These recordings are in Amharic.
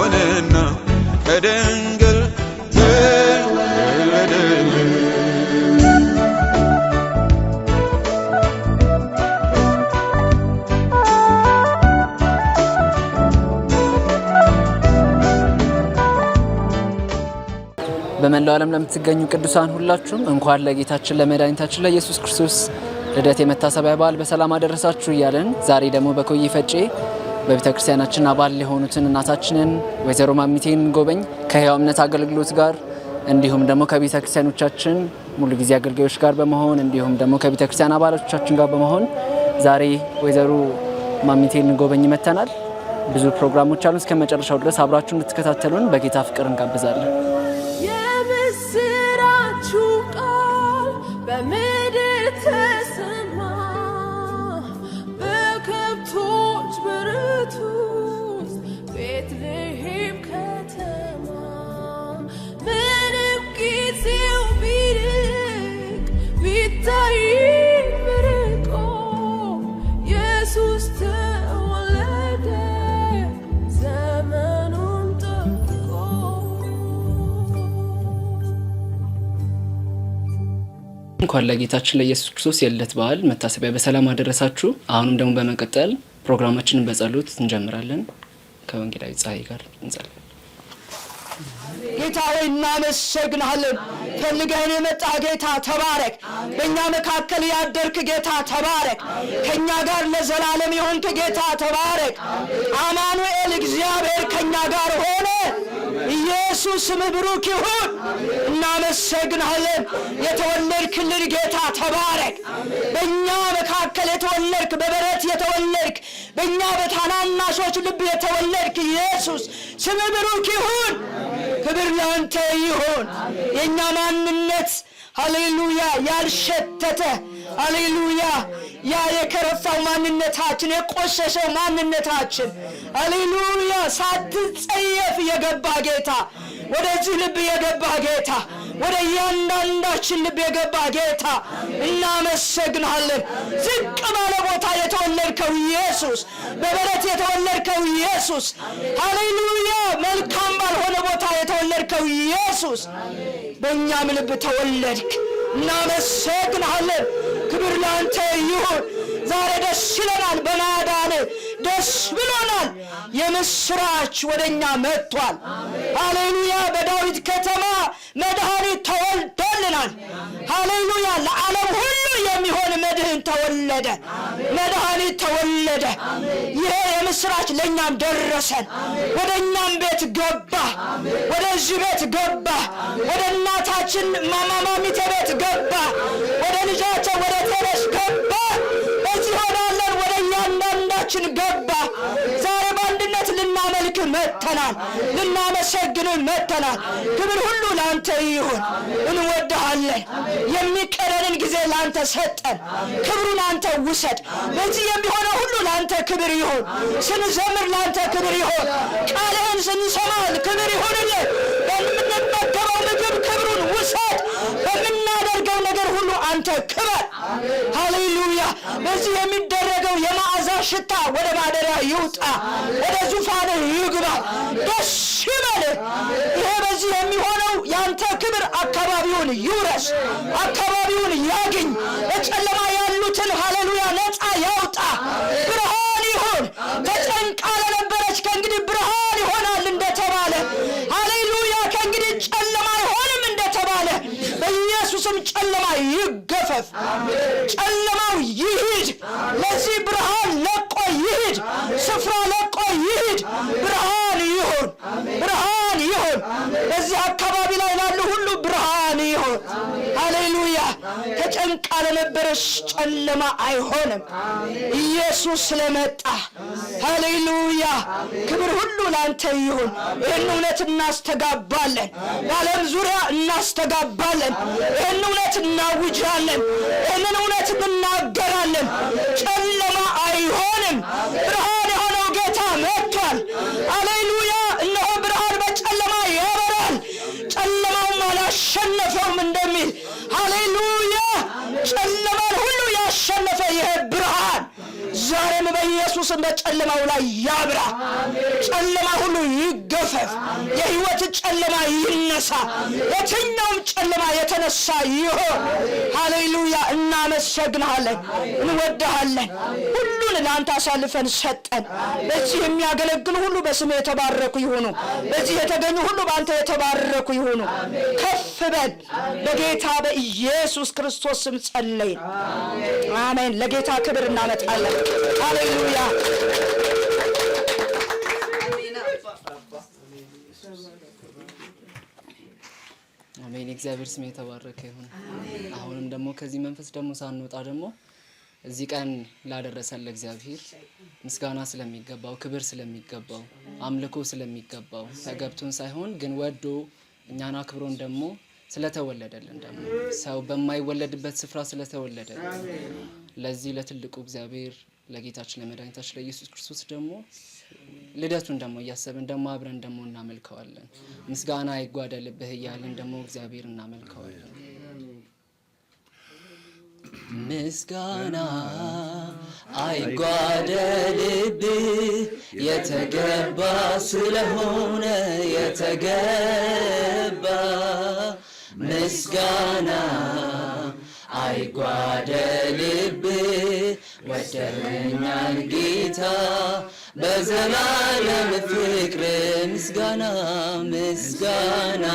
ሆነና ከድንግል ተወለደልን በመላው ዓለም ለምትገኙ ቅዱሳን ሁላችሁም እንኳን ለጌታችን ለመድኃኒታችን ለኢየሱስ ክርስቶስ ልደት የመታሰቢያ በዓል በሰላም አደረሳችሁ እያለን ዛሬ ደግሞ በኮዬ ፈጬ በቤተክርስቲያናችን አባል የሆኑትን እናታችንን ወይዘሮ ማሚቴን ጎበኝ ከሕያው እምነት አገልግሎት ጋር እንዲሁም ደግሞ ከቤተክርስቲያኖቻችን ሙሉ ጊዜ አገልጋዮች ጋር በመሆን እንዲሁም ደግሞ ከቤተክርስቲያን አባሎቻችን ጋር በመሆን ዛሬ ወይዘሮ ማሚቴን ጎበኝ መተናል። ብዙ ፕሮግራሞች አሉ። እስከ መጨረሻው ድረስ አብራችሁ እንድትከታተሉን በጌታ ፍቅር እንጋብዛለን። በምድር ተሰማ በከብቶች በረት ውስጥ ቤትልሔም ከተማ ምንም ጊዜው ቢርቅ ቢታይ ርቆ ኢየሱስ ተወለደ ዘመኑን ጠብቆ እንኳን ለጌታችን ለኢየሱስ ክርስቶስ የልደት በዓል መታሰቢያ በሰላም አደረሳችሁ። አሁንም ደግሞ በመቀጠል ፕሮግራማችንን በጸሎት እንጀምራለን። ከወንጌላዊ ፀሐይ ጋር እንጸልይ። ጌታ ሆይ እናመሰግናለን። ፈልገን የመጣ ጌታ ተባረክ። በእኛ መካከል ያደርክ ጌታ ተባረክ። ከእኛ ጋር ለዘላለም የሆንክ ጌታ ተባረክ። አማኑኤል እግዚአብሔር ከእኛ ጋር ሆነ። ኢየሱስ ስምህ ብሩክ ይሁን። እናመሰግናለን። የተወለድክልን ጌታ ተባረክ። በእኛ መካከል የተወለድክ፣ በበረት የተወለድክ፣ በእኛ በታናናሾች ልብ የተወለድክ ኢየሱስ ስምህ ብሩክ ይሁን። ክብር ላንተ ይሁን። የእኛ ማንነት ሃሌሉያ ያልሸተተ ሃሌሉያ ያ የከረፋው ማንነታችን የቆሸሸው ማንነታችን ሃሌሉያ ሳትጸየፍ የገባ ጌታ ወደዚህ ልብ የገባ ጌታ ወደ እያንዳንዳችን ልብ የገባ ጌታ እናመሰግናለን። ዝቅ ባለ ቦታ የተወለድከው ኢየሱስ፣ በበረት የተወለድከው ኢየሱስ ሃሌሉያ መልካም ባልሆነ ቦታ የተወለድከው ኢየሱስ በእኛም ልብ ተወለድክ። እናመሰግናለን። ክብር ላንተ ይሁን። ዛሬ ደስ ይለናል፣ በማዳን ደስ ብሎናል። የምስራች ወደኛ መጥቷል። ሃሌሉያ በዳዊት ከተማ መድኃኒት ተወልዶልናል። ሃሌሉያ ለዓለም ሁሉ የሚሆን መድህን ተወለደ፣ መድኃኒት ተወለደ። ይሄ የምስራች ለእኛም ደረሰን። ወደ እኛም ቤት ገባ፣ ወደዚህ ቤት ገባ፣ ወደ እናታችን ማማሚቴ ቤት ገባ፣ ወደ ልጃቸው ወደ ቴሬስ ገባ። በዚህ ሆናለን ወደ እያንዳንዳችን ገባ። ዛሬ በአንድነት ልናመልክ መጥተናል፣ ልናመሰግን መጥተናል። ክብር ሁሉ ላንተ ይሁን። እንወድሃለን። የሚቀረንን ጊዜ ላንተ ሰጠን። ክብሩን አንተ ውሰድ። በዚህ የሚሆነው ሁሉ ላንተ ክብር ይሁን። ስንዘምር ላንተ ክብር ይሁን። ቃልህን ስንሰማ ክብር ይሁንልን። በምንመገበው ምግብ ክብሩን ውሰድ። በምናደርገው ነገር ሁሉ አንተ ክበር። ሃሌሉያ በዚህ የሚደረገው የመዓዛ ሽታ ወደ ማደሪያ ይውጣ፣ ወደ ዙፋንህ ይግባ። ደስ ይበልህ። ይሄ በዚህ የሚሆነው ያንተ ክብር አካባቢውን ይውረስ፣ አካባቢውን ያግኝ። በጨለማ ያሉትን ሃሌሉያ ነፃ ያውጣ። ብርሃን ይሁን። ተጨንቃ ለነበረች ከእንግዲህ ብርሃን ይሆናል እንደተባለ ሃሌሉያ ከእንግዲህ ጨለማ አይሆንም እንደተባለ በኢየሱስም ጨለማ ይገፈፍ፣ ጨለማው ይሂድ። ለዚህ ብርሃን ለቆ ይሂድ፣ ስፍራ ለቆ ይሂድ። ብርሃን ይሁን፣ ብርሃን ይሁን። በዚህ አካባቢ ላይ ላሉ ሁሉ ብርሃን ይሁን። ሃሌሉያ ተጨንቃ ለነበረች ጨለማ አይሆንም ኢየሱስ ስለመጣ። ሃሌሉያ ክብር ሁሉ ላንተ ይሁን። ይህን እውነት እናስተጋባለን፣ በዓለም ዙሪያ እናስተጋባለን። ይህን እውነት እናውጃለን፣ ይህንን እውነት እናገራለን። ጨለማ አይሆንም። ብርሃን የሆነው ጌታ መጥቷል። ሃሌሉያ እነሆ ብርሃን በጨለማ ያበራል፣ ጨለማውም አላሸነፈውም እንደሚል ሃሌሉያ ጨለማን ሁሉ ያሸነፈ ይሄ ብርሃን ዛሬም በኢየሱስም በጨለማው ላይ ያብራ። ጨለማ ሁሉ ይገፈፍ። ይገፈፍ። የህይወት ጨለማ ይነሳ። የትኛውም ጨለማ የተነሳ ይሆን። ሃሌሉያ። እናመሰግናለን፣ እንወድሃለን። ሁሉን ለአንተ አሳልፈን ሰጠን። በዚህ የሚያገለግሉ ሁሉ በስም የተባረኩ ይሁኑ። በዚህ የተገኙ ሁሉ በአንተ የተባረኩ ይሁኑ። ከፍ በል በጌታ በኢየሱስ ክርስቶስ ስም ጸለይን። አሜን። ለጌታ ክብር እናመጣለን። ሃሌሉያ። አሜን። እግዚአብሔር ስም የተባረከ ይሁን። አሁንም ደግሞ ከዚህ መንፈስ ደግሞ ሳንወጣ ደግሞ እዚህ ቀን ላደረሰን ለእግዚአብሔር ምስጋና ስለሚገባው፣ ክብር ስለሚገባው፣ አምልኮ ስለሚገባው ተገብቶን ሳይሆን ግን ወዶ እኛን አክብሮን ደግሞ ስለተወለደልን ደግሞ ሰው በማይወለድበት ስፍራ ስለተወለደልን ለዚህ ለትልቁ እግዚአብሔር ለጌታችን ለመድኃኒታችን ለኢየሱስ ክርስቶስ ደግሞ ልደቱን ደግሞ እያሰብን ደግሞ አብረን ደግሞ እናመልከዋለን። ምስጋና አይጓደልብህ እያልን ደግሞ እግዚአብሔር እናመልከዋለን። ምስጋና አይጓደልብህ የተገባ ስለሆነ የተገባ ምስጋና አይጓደልብህ ወደኛል ጌታ በዘላለም ፍቅር ምስጋና ምስጋና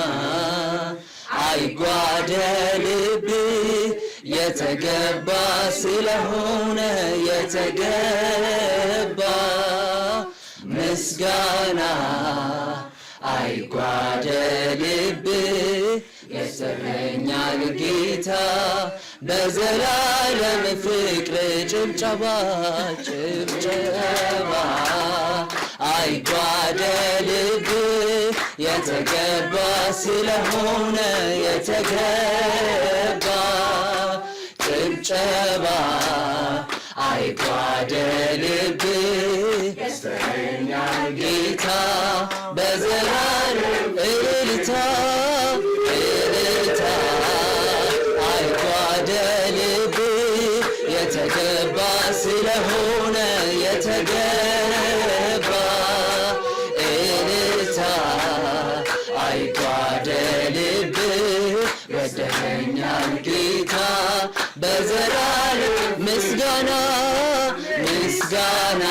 አይጓደልብህ የተገባ ስለሆነ የተገባ ምስጋና አይጓደልብህ የሰረኛል ጌታ በዘላለም ፍቅር ጭብጨባ ጭብጨባ አይጓደልብህ የተገባ ስለሆነ የተገባ ጭብጨባ አይጓደልብህ የሰረኛል ጌታ በዘላለም እልልታ እልልታ አይጓደልብህ የተገባ ስለሆነ የተገባ እልልታ አይጓደልብህ ወደኛል ጌታ በዘላለም ምስጋና ምስጋና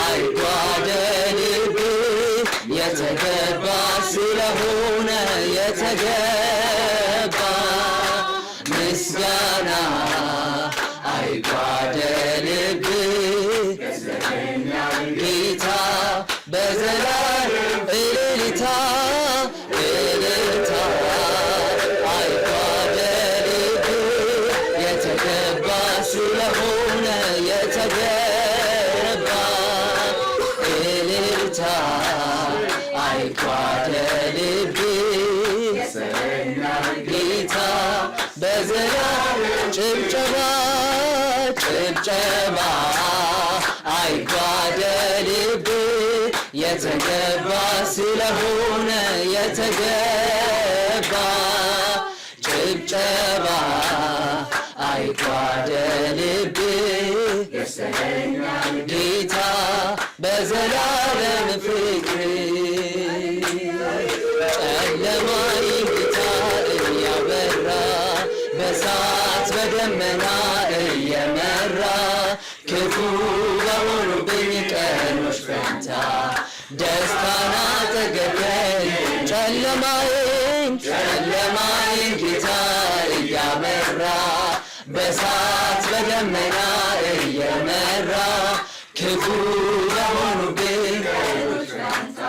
አይጓደልብህ የተገባ ስለሆነ የተገባ ምስጋና አይጓደልብህ ጌታ በዘላለም እልልታ እልልታ አይጓደልብህ የተገባ ስለሆነ የተገባ እልልታ አይጓደልብህ ጌታ በዘላለም ጭብጨባ ጭብጨባ አይጓደልብህ የተገባ ስለሆነ የተገባ ጭብጨባ አይጓደልብህ ጌታ በዘላለም ፍቅር ጨለማይ ጌታ እያበራ በእሳት በደመና እየመራ ክፉ በሆኑብኝ ቀኖች ፈንታ ደስታን አጠገበኝ ጨለማይን ጌታ እያበራ በእሳት በደመና እየመራ ክፉ በሆኑብኝ ቀኖች ፈንታ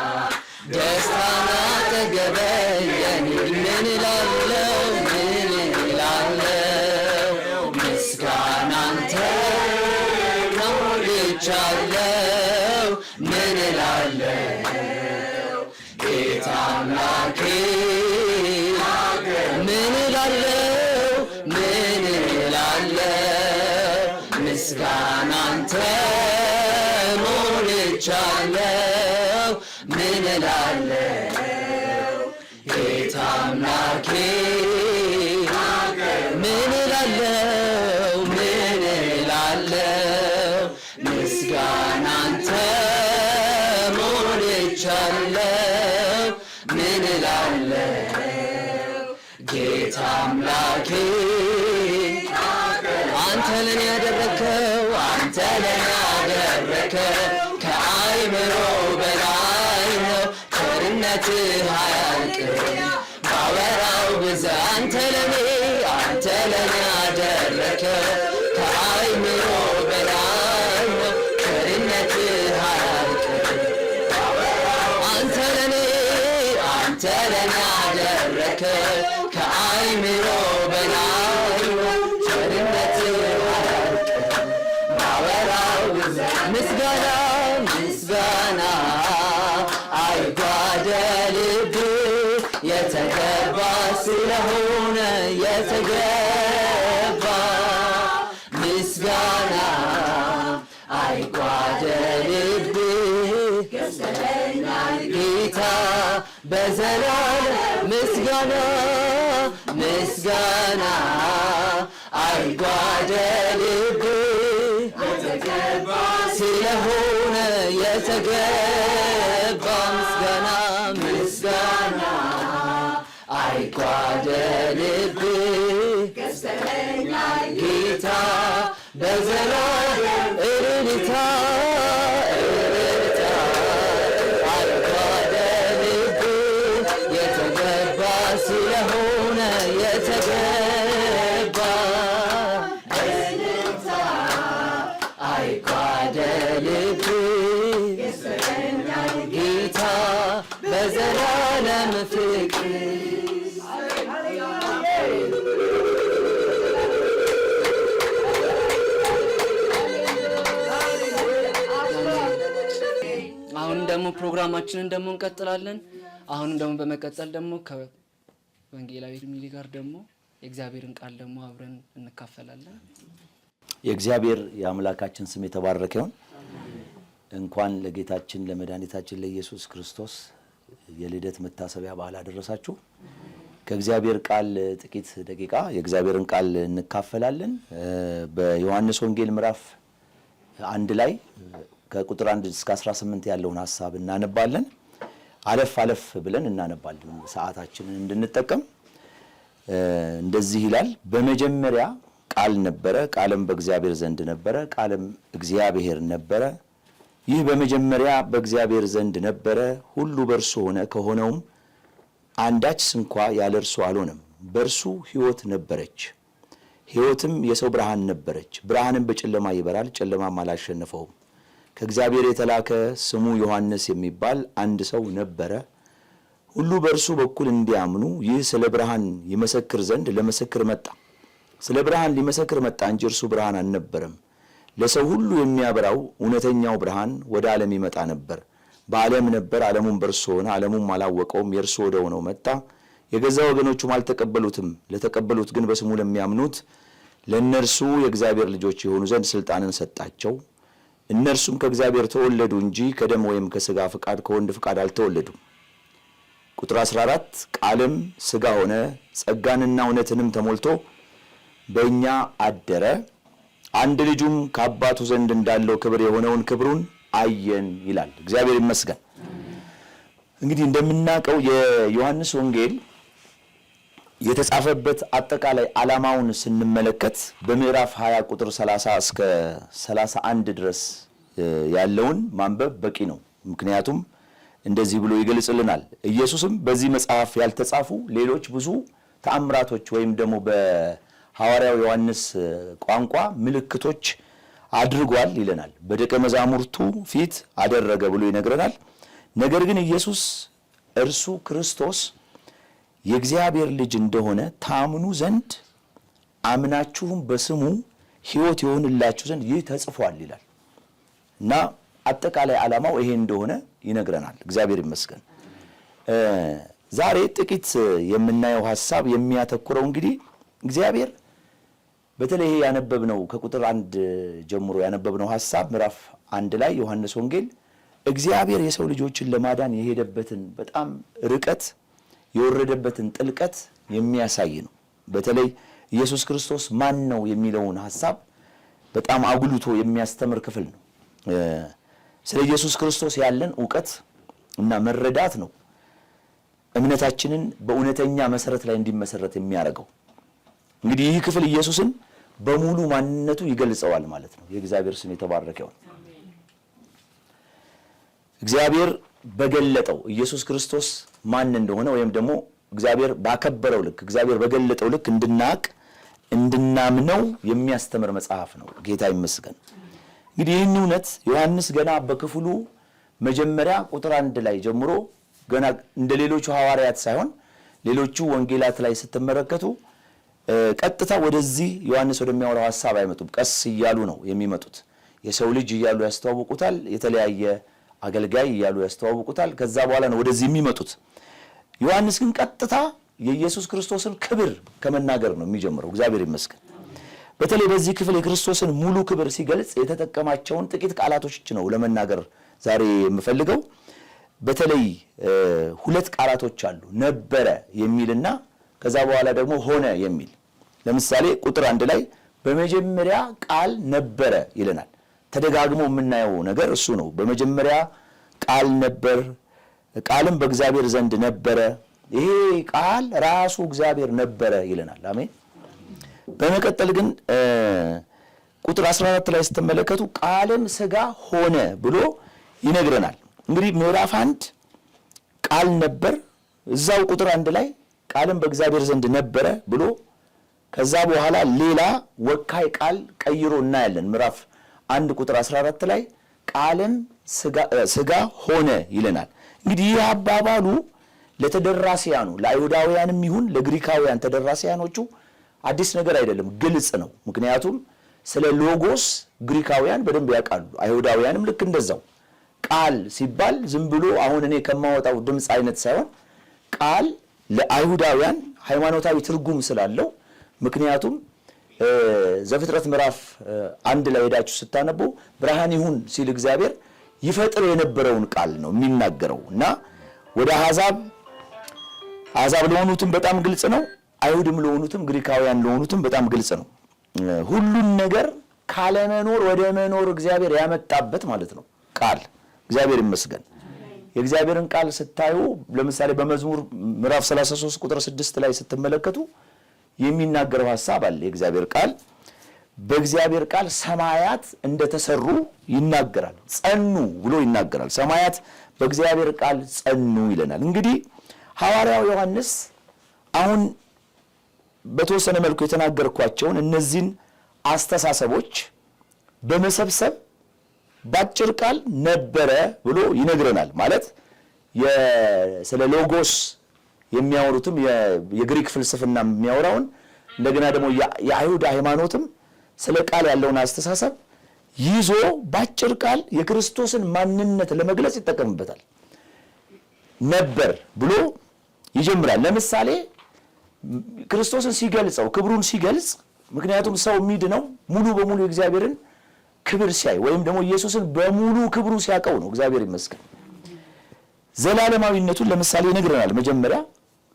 ደስታን አጠገበኝ ምን እላለሁ ምን እላለሁ ምስጋና አንተ ሞልቻለሁ ምን እላለሁ ጌታ አምላኬ ምን እላለሁ ምን እላለሁ ምስጋና አንተ ሞልቻለሁ ምን እላለሁ ጌታ አምላኬ ምን እላለሁ ምን እላለሁ ምስጋና አንተ ሞልቻለሁ አቤት አምላኬ አንተ ለኔ ያደረከው አንተ ለኔ ያደረከው ከአይምሮ በላይ ነው ቸርነትህ አያልቅም ባወራው ብዛት አንተ ለኔ ያደረከው ከአይምሮ በላይ ነው ቸርነትህ አያልቅም አንተ ለኔ ያደረከው ከአይምሮ በላይ ነው ቸርነትህ አያልቅም ባወራው ብዛት ምስጋና አይጓደልብህ የተገባ ስለሆነ የተገባ ምስጋና አይጓደልብህ ጌታ በዘላለም ምስጋና አይጓደልብህ ስለሆነ የተገባ ምስጋና አይጓደልብህ ጌታ በዘላለም እልልታ አይጓደልብህ የተገባ ስለሆነ የተገባ አይጓደልብህ ጌታ በዘላለም ፍቅር አሁን ደግሞ ፕሮግራማችንን ደግሞ እንቀጥላለን። አሁን ደግሞ በመቀጠል ደግሞ ከወንጌላዊ ሚሊ ጋር ደግሞ የእግዚአብሔርን ቃል ደግሞ አብረን እንካፈላለን። የእግዚአብሔር የአምላካችን ስም የተባረከ ይሁን። እንኳን ለጌታችን ለመድኃኒታችን ለኢየሱስ ክርስቶስ የልደት መታሰቢያ በዓል አደረሳችሁ። ከእግዚአብሔር ቃል ጥቂት ደቂቃ የእግዚአብሔርን ቃል እንካፈላለን። በዮሐንስ ወንጌል ምዕራፍ 1 ላይ ከቁጥር 1 እስከ 18 ያለውን ሐሳብ እናነባለን። አለፍ ብለን እናነባለን ሰዓታችንን እንድንጠቀም። እንደዚህ ይላል፣ በመጀመሪያ ቃል ነበረ፣ ቃልም በእግዚአብሔር ዘንድ ነበረ፣ ቃልም እግዚአብሔር ነበረ። ይህ በመጀመሪያ በእግዚአብሔር ዘንድ ነበረ። ሁሉ በእርሱ ሆነ፣ ከሆነውም አንዳች ስንኳ ያለ እርሱ አልሆነም። በእርሱ ሕይወት ነበረች፣ ሕይወትም የሰው ብርሃን ነበረች። ብርሃንም በጨለማ ይበራል፣ ጨለማም አላሸነፈውም። ከእግዚአብሔር የተላከ ስሙ ዮሐንስ የሚባል አንድ ሰው ነበረ። ሁሉ በእርሱ በኩል እንዲያምኑ ይህ ስለ ብርሃን ይመሰክር ዘንድ ለምስክር መጣ። ስለ ብርሃን ሊመሰክር መጣ እንጂ እርሱ ብርሃን አልነበረም። ለሰው ሁሉ የሚያበራው እውነተኛው ብርሃን ወደ ዓለም ይመጣ ነበር። በዓለም ነበር፣ ዓለሙም በእርሱ ሆነ፣ ዓለሙም አላወቀውም። የእርሱ ወደ ሆነው መጣ፣ የገዛ ወገኖቹም አልተቀበሉትም። ለተቀበሉት ግን በስሙ ለሚያምኑት ለእነርሱ የእግዚአብሔር ልጆች የሆኑ ዘንድ ሥልጣንን ሰጣቸው። እነርሱም ከእግዚአብሔር ተወለዱ እንጂ ከደም ወይም ከሥጋ ፍቃድ ከወንድ ፍቃድ አልተወለዱም። ቁጥር 14 ቃልም ሥጋ ሆነ፣ ጸጋንና እውነትንም ተሞልቶ በእኛ አደረ። አንድ ልጁም ከአባቱ ዘንድ እንዳለው ክብር የሆነውን ክብሩን አየን ይላል። እግዚአብሔር ይመስገን። እንግዲህ እንደምናውቀው የዮሐንስ ወንጌል የተጻፈበት አጠቃላይ ዓላማውን ስንመለከት በምዕራፍ 20 ቁጥር 30 እስከ 31 ድረስ ያለውን ማንበብ በቂ ነው። ምክንያቱም እንደዚህ ብሎ ይገልጽልናል። ኢየሱስም በዚህ መጽሐፍ ያልተጻፉ ሌሎች ብዙ ተአምራቶች ወይም ደግሞ በሐዋርያው ዮሐንስ ቋንቋ ምልክቶች አድርጓል ይለናል። በደቀ መዛሙርቱ ፊት አደረገ ብሎ ይነግረናል። ነገር ግን ኢየሱስ እርሱ ክርስቶስ የእግዚአብሔር ልጅ እንደሆነ ታምኑ ዘንድ አምናችሁም በስሙ ሕይወት ይሆንላችሁ ዘንድ ይህ ተጽፏል ይላል እና አጠቃላይ ዓላማው ይሄ እንደሆነ ይነግረናል። እግዚአብሔር ይመስገን። ዛሬ ጥቂት የምናየው ሐሳብ የሚያተኩረው እንግዲህ እግዚአብሔር በተለይ ያነበብነው ከቁጥር 1 ጀምሮ ያነበብነው ሐሳብ ምዕራፍ 1 ላይ ዮሐንስ ወንጌል እግዚአብሔር የሰው ልጆችን ለማዳን የሄደበትን በጣም ርቀት የወረደበትን ጥልቀት የሚያሳይ ነው። በተለይ ኢየሱስ ክርስቶስ ማን ነው የሚለውን ሐሳብ በጣም አጉልቶ የሚያስተምር ክፍል ነው። ስለ ኢየሱስ ክርስቶስ ያለን ዕውቀት እና መረዳት ነው እምነታችንን በእውነተኛ መሰረት ላይ እንዲመሰረት የሚያደርገው። እንግዲህ ይህ ክፍል ኢየሱስን በሙሉ ማንነቱ ይገልጸዋል ማለት ነው። የእግዚአብሔር ስም የተባረከ ይሁን። እግዚአብሔር በገለጠው ኢየሱስ ክርስቶስ ማን እንደሆነ ወይም ደግሞ እግዚአብሔር ባከበረው ልክ እግዚአብሔር በገለጠው ልክ እንድናምነው የሚያስተምር መጽሐፍ ነው። ጌታ ይመስገን። እንግዲህ ይህን እውነት ዮሐንስ ገና በክፍሉ መጀመሪያ ቁጥር 1 ላይ ጀምሮ ገና እንደ ሌሎቹ ሐዋርያት ሳይሆን ሌሎቹ ወንጌላት ላይ ስትመለከቱ ቀጥታ ወደዚህ ዮሐንስ ወደሚያወራው ሐሳብ አይመጡም። ቀስ እያሉ ነው የሚመጡት። የሰው ልጅ እያሉ ያስተዋውቁታል። የተለያየ አገልጋይ እያሉ ያስተዋውቁታል። ከዛ በኋላ ነው ወደዚህ የሚመጡት። ዮሐንስ ግን ቀጥታ የኢየሱስ ክርስቶስን ክብር ከመናገር ነው የሚጀምረው። እግዚአብሔር ይመስገን። በተለይ በዚህ ክፍል የክርስቶስን ሙሉ ክብር ሲገልጽ የተጠቀማቸውን ጥቂት ቃላቶች ነው ለመናገር ዛሬ የምፈልገው። በተለይ 2 ቃላቶች አሉ፣ ነበረ የሚልና ከዛ በኋላ ደግሞ ሆነ የሚል። ለምሳሌ ቁጥር 1 ላይ በመጀመሪያ ቃል ነበረ ይለናል። ተደጋግሞ የምናየው ነገር እሱ ነው። በመጀመሪያ ቃል ነበር፣ ቃልም በእግዚአብሔር ዘንድ ነበረ። ይሄ ቃል ራሱ እግዚአብሔር ነበረ ይለናል። አሜን። በመቀጠል ግን ቁጥር 14 ላይ ስትመለከቱ ቃልም ሥጋ ሆነ ብሎ ይነግረናል። እንግዲህ ምዕራፍ 1 ቃል ነበር፣ እዛው ቁጥር 1 ላይ ቃልም በእግዚአብሔር ዘንድ ነበረ ብሎ ከዛ በኋላ ሌላ ወካይ ቃል ቀይሮ እናያለን። ምዕራፍ 1 ቁጥር 14 ላይ ቃልም ሥጋ ሆነ ይለናል። እንግዲህ ይህ አባባሉ ለተደራሲያኑ ለአይሁዳውያንም ይሁን ለግሪካውያን ተደራሲያኖቹ አዲስ ነገር አይደለም፣ ግልጽ ነው። ምክንያቱም ስለ ሎጎስ ግሪካውያን በደንብ ያውቃሉ፣ አይሁዳውያንም ልክ እንደዛው። ቃል ሲባል ዝም ብሎ አሁን እኔ ከማወጣው ድምፅ አይነት ሳይሆን ቃል ለአይሁዳውያን ሃይማኖታዊ ትርጉም ስላለው፣ ምክንያቱም ዘፍጥረት ምዕራፍ 1 ላይ ሄዳችሁ ስታነቡ ብርሃን ይሁን ሲል እግዚአብሔር ይፈጥር የነበረውን ቃል ነው የሚናገረው እና ወደ አሕዛብ ለሆኑትም በጣም ግልጽ ነው፣ አይሁድም ለሆኑትም ግሪካውያን ለሆኑትም በጣም ግልጽ ነው። ሁሉን ነገር ካለመኖር ወደ መኖር እግዚአብሔር ያመጣበት ማለት ነው ቃል። እግዚአብሔር ይመስገን። የእግዚአብሔርን ቃል ስታዩ ለምሳሌ በመዝሙር ምዕራፍ 33 ቁጥር 6 ላይ ስትመለከቱ የሚናገረው ሐሳብ አለ። የእግዚአብሔር ቃል በእግዚአብሔር ቃል ሰማያት እንደተሰሩ ይናገራል። ጸኑ ብሎ ይናገራል። ሰማያት በእግዚአብሔር ቃል ጸኑ ይለናል። እንግዲህ ሐዋርያው ዮሐንስ አሁን በተወሰነ መልኩ የተናገርኳቸውን እነዚህን አስተሳሰቦች በመሰብሰብ ባጭር ቃል ነበረ ብሎ ይነግረናል። ማለት ስለ ሎጎስ የሚያወሩትም የግሪክ ፍልስፍና የሚያወራውን እንደገና ደግሞ የአይሁድ ሃይማኖትም ስለ ቃል ያለውን አስተሳሰብ ይዞ ባጭር ቃል የክርስቶስን ማንነት ለመግለጽ ይጠቀምበታል። ነበር ብሎ ይጀምራል። ለምሳሌ ክርስቶስን ሲገልጸው ክብሩን ሲገልጽ፣ ምክንያቱም ሰው የሚድነው ሙሉ በሙሉ የእግዚአብሔርን ክብር ሲያይ ወይም ደግሞ ኢየሱስን በሙሉ ክብሩ ሲያውቀው ነው። እግዚአብሔር ይመስገን። ዘላለማዊነቱን ለምሳሌ ይነግረናል። መጀመሪያ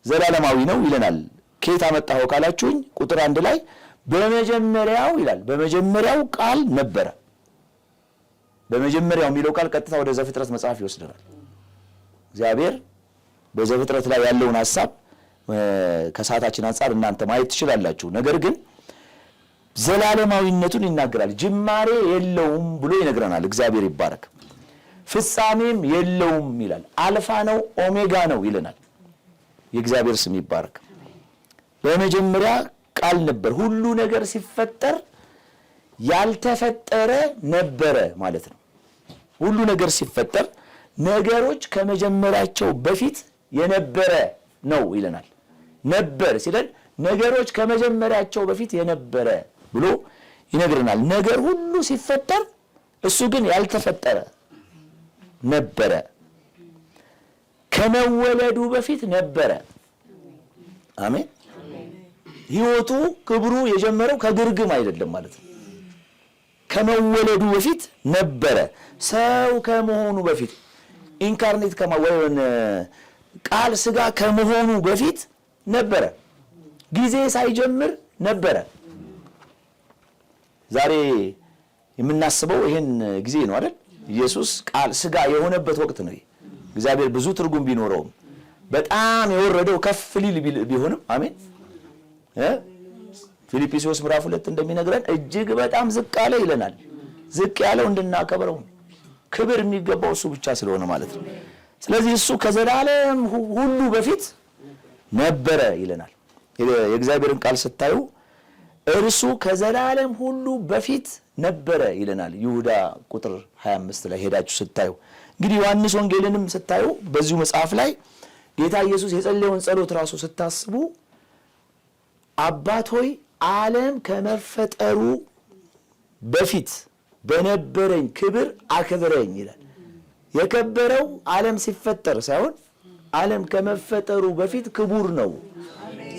ዘላለማዊ ነው ይለናል። ከየት አመጣኸው ካላችሁኝ ቁጥር 1 ላይ በመጀመሪያው ይላል። በመጀመሪያው ቃል ነበረ። በመጀመሪያው የሚለው ቃል ቀጥታ ወደ ዘፍጥረት መጽሐፍ ይወስደናል። እግዚአብሔር በዘፍጥረት ላይ ያለውን ሐሳብ ከሰዓታችን አንፃር እናንተ ማየት ትችላላችሁ። ነገር ግን ዘላለማዊነቱን ይናገራል። ጅማሬ የለውም ብሎ ይነግረናል። እግዚአብሔር ይባረክ። ፍጻሜም የለውም ይላል። አልፋ ነው ኦሜጋ ነው ይለናል። የእግዚአብሔር ስም ይባረክ። በመጀመሪያ ቃል ነበር። ሁሉ ነገር ሲፈጠር ያልተፈጠረ ነበረ ማለት ነው። ሁሉ ነገር ሲፈጠር ነገሮች ከመጀመራቸው በፊት የነበረ ነው ይለናል። ነበር ሲለን ነገሮች ከመጀመሪያቸው በፊት የነበረ ብሎ ይነግረናል። ነገር ሁሉ ሲፈጠር እሱ ግን ያልተፈጠረ ነበረ። ከመወለዱ በፊት ነበረ። አሜን። ሕይወቱ ክብሩ የጀመረው ከግርግም አይደለም ማለት ነው። ከመወለዱ በፊት ነበረ። ሰው ከመሆኑ በፊት ኢንካርኔት ከማወን ቃል ሥጋ ከመሆኑ በፊት ነበረ። ጊዜ ሳይጀምር ነበረ። ዛሬ የምናስበው ይሄን ጊዜ ነው አይደል? ኢየሱስ ቃል ሥጋ የሆነበት ወቅት ነው። እግዚአብሔር ብዙ ትርጉም ቢኖረውም በጣም የወረደው ከፍ ሊል ቢሆንም አሜን ፊልጵስዩስ ምዕራፍ 2 እንደሚነግረን እጅግ በጣም ዝቅ አለ ይለናል። ዝቅ ያለው እንድናከብረው ክብር የሚገባው እሱ ብቻ ስለሆነ ማለት ነው። ስለዚህ እሱ ከዘላለም ሁሉ በፊት ነበረ ይለናል። የእግዚአብሔርን ቃል ስታዩ እርሱ ከዘላለም ሁሉ በፊት ነበረ ይለናል። ይሁዳ ቁጥር 25 ላይ ሄዳችሁ ስታዩ እንግዲህ ዮሐንስ ወንጌልንም ስታዩ በዚሁ መጽሐፍ ላይ ጌታ ኢየሱስ የጸለየውን ጸሎት ራሱ ስታስቡ አባት ሆይ ዓለም ከመፈጠሩ በፊት በነበረኝ ክብር አክብረኝ ይላል። የከበረው ዓለም ሲፈጠር ሳይሆን ዓለም ከመፈጠሩ በፊት ክቡር ነው።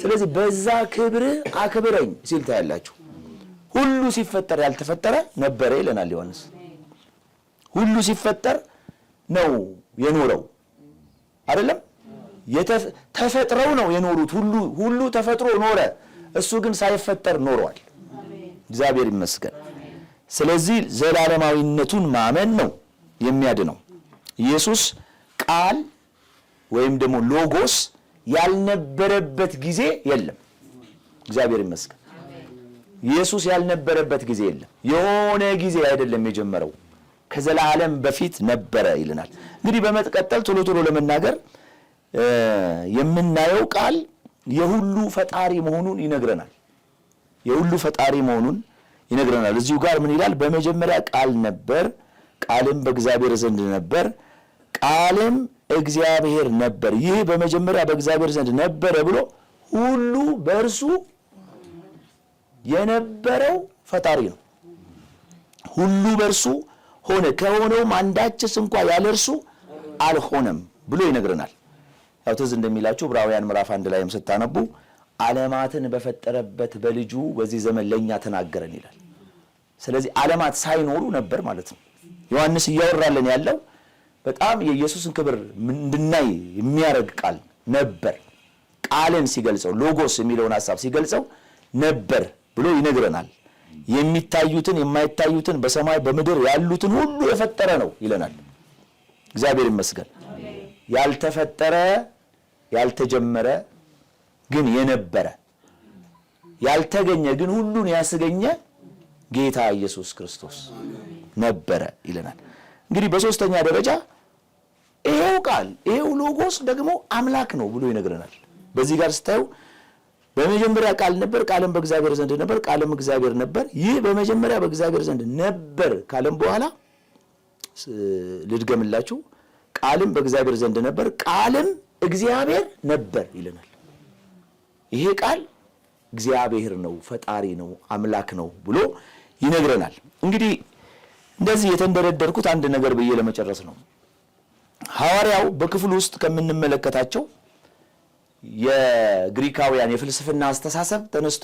ስለዚህ በዛ ክብር አክብረኝ ሲል ታያላችሁ። ሁሉ ሲፈጠር ያልተፈጠረ ነበረ ይለናል ዮሐንስ። ሁሉ ሲፈጠር ነው የኖረው አይደለም። ተፈጥረው ነው የኖሩት። ሁሉ ተፈጥሮ ኖረ፣ እሱ ግን ሳይፈጠር ኖሯል። እግዚአብሔር ይመስገን። ስለዚህ ዘላለማዊነቱን ማመን ነው የሚያድነው። ኢየሱስ ቃል ወይም ደግሞ ሎጎስ ያልነበረበት ጊዜ የለም። እግዚአብሔር ይመስገን። ኢየሱስ ያልነበረበት ጊዜ የለም። የሆነ ጊዜ አይደለም የጀመረው፣ ከዘላለም በፊት ነበረ ይለናል። እንግዲህ በመቀጠል ቶሎ ቶሎ ለመናገር የምናየው ቃል የሁሉ ፈጣሪ መሆኑን ይነግረናል። የሁሉ ፈጣሪ መሆኑን ይነግረናል። እዚሁ ጋር ምን ይላል? በመጀመሪያ ቃል ነበር፣ ቃልም በእግዚአብሔር ዘንድ ነበር፣ ቃልም እግዚአብሔር ነበር። ይህ በመጀመሪያ በእግዚአብሔር ዘንድ ነበረ ብሎ ሁሉ በእርሱ የነበረው ፈጣሪ ነው። ሁሉ በእርሱ ሆነ፣ ከሆነውም አንዳችስ እንኳ ያለ እርሱ አልሆነም ብሎ ይነግረናል። ያው ትዝ እንደሚላችሁ ዕብራውያን ምዕራፍ 1 ላይም ስታነቡ ዓለማትን በፈጠረበት በልጁ በዚህ ዘመን ለኛ ተናገረን ይላል። ስለዚህ ዓለማት ሳይኖሩ ነበር ማለት ነው። ዮሐንስ እያወራለን ያለው በጣም የኢየሱስን ክብር እንድናይ የሚያደርግ ቃል ነበር። ቃልን ሲገልጸው ሎጎስ የሚለውን ሐሳብ ሲገልጸው ነበር ብሎ ይነግረናል። የሚታዩትን የማይታዩትን በሰማይ በምድር ያሉትን ሁሉ የፈጠረ ነው ይለናል። እግዚአብሔር ይመስገን። ያልተፈጠረ ያልተጀመረ ግን የነበረ ያልተገኘ ግን ሁሉን ያስገኘ ጌታ ኢየሱስ ክርስቶስ ነበረ ይለናል። እንግዲህ በሶስተኛ ደረጃ ይሄው ቃል ይሄው ሎጎስ ደግሞ አምላክ ነው ብሎ ይነግረናል። በዚህ ጋር ስታዩ በመጀመሪያ ቃል ነበር፣ ቃልም በእግዚአብሔር ዘንድ ነበር፣ ቃልም እግዚአብሔር ነበር። ይህ በመጀመሪያ በእግዚአብሔር ዘንድ ነበር ካለም በኋላ ልድገምላችሁ፣ ቃልም በእግዚአብሔር ዘንድ ነበር፣ ቃልም እግዚአብሔር ነበር ይለናል። ይሄ ቃል እግዚአብሔር ነው፣ ፈጣሪ ነው፣ አምላክ ነው ብሎ ይነግረናል። እንግዲህ እንደዚህ የተንደረደርኩት አንድ ነገር ብዬ ለመጨረስ ነው። ሐዋርያው በክፍሉ ውስጥ ከምንመለከታቸው የግሪካውያን የፍልስፍና አስተሳሰብ ተነስቶ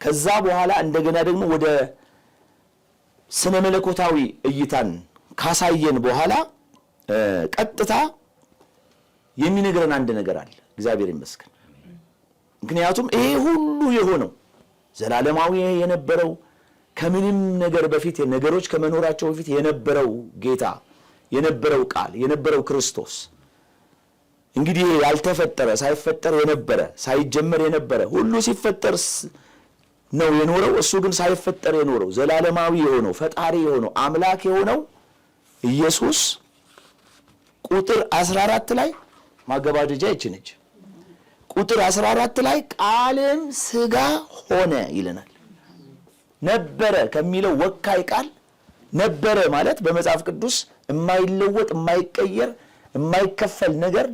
ከዛ በኋላ እንደገና ደግሞ ወደ ስነ መለኮታዊ እይታን ካሳየን በኋላ ቀጥታ የሚነግረን አንድ ነገር አለ። እግዚአብሔር ይመስገን። ምክንያቱም ይሄ ሁሉ የሆነው ዘላለማዊ የነበረው ከምንም ነገር በፊት ነገሮች ከመኖራቸው በፊት የነበረው ጌታ የነበረው ቃል የነበረው ክርስቶስ እንግዲህ ያልተፈጠረ ሳይፈጠር የነበረ ሳይጀመር የነበረ ሁሉ ሲፈጠር ነው የኖረው። እሱ ግን ሳይፈጠር የኖረው ዘላለማዊ የሆነው ፈጣሪ የሆነው አምላክ የሆነው ኢየሱስ ቁጥር 14 ላይ ማገባደጃ ይችነች ቁጥር 14 ላይ ቃልም ሥጋ ሆነ ይለናል። ነበረ ከሚለው ወካይ ቃል ነበረ ማለት በመጽሐፍ ቅዱስ የማይለወጥ የማይቀየር የማይከፈል ነገር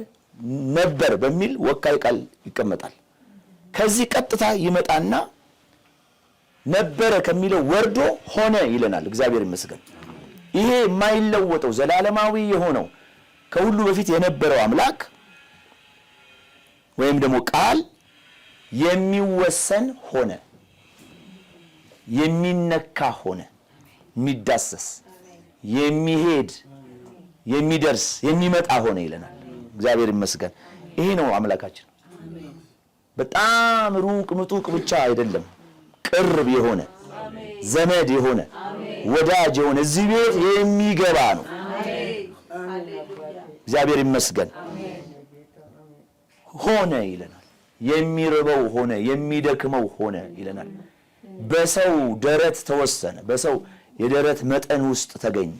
ነበር በሚል ወካይ ቃል ይቀመጣል። ከዚህ ቀጥታ ይመጣና ነበረ ከሚለው ወርዶ ሆነ ይለናል። እግዚአብሔር ይመስገን። ይሄ የማይለወጠው ዘላለማዊ የሆነው ከሁሉ በፊት የነበረው አምላክ ወይም ደግሞ ቃል የሚወሰን ሆነ፣ የሚነካ ሆነ፣ የሚዳሰስ፣ የሚሄድ፣ የሚደርስ፣ የሚመጣ ሆነ ይለናል። እግዚአብሔር ይመስገን። ይሄ ነው አምላካችን። በጣም ሩቅ ምጡቅ ብቻ አይደለም፣ ቅርብ የሆነ ዘመድ የሆነ ወዳጅ የሆነ እዚህ ቤት የሚገባ ነው። እግዚአብሔር ይመስገን። ሆነ ይለናል። የሚርበው ሆነ፣ የሚደክመው ሆነ ይለናል። በሰው ደረት ተወሰነ፣ በሰው የደረት መጠን ውስጥ ተገኘ።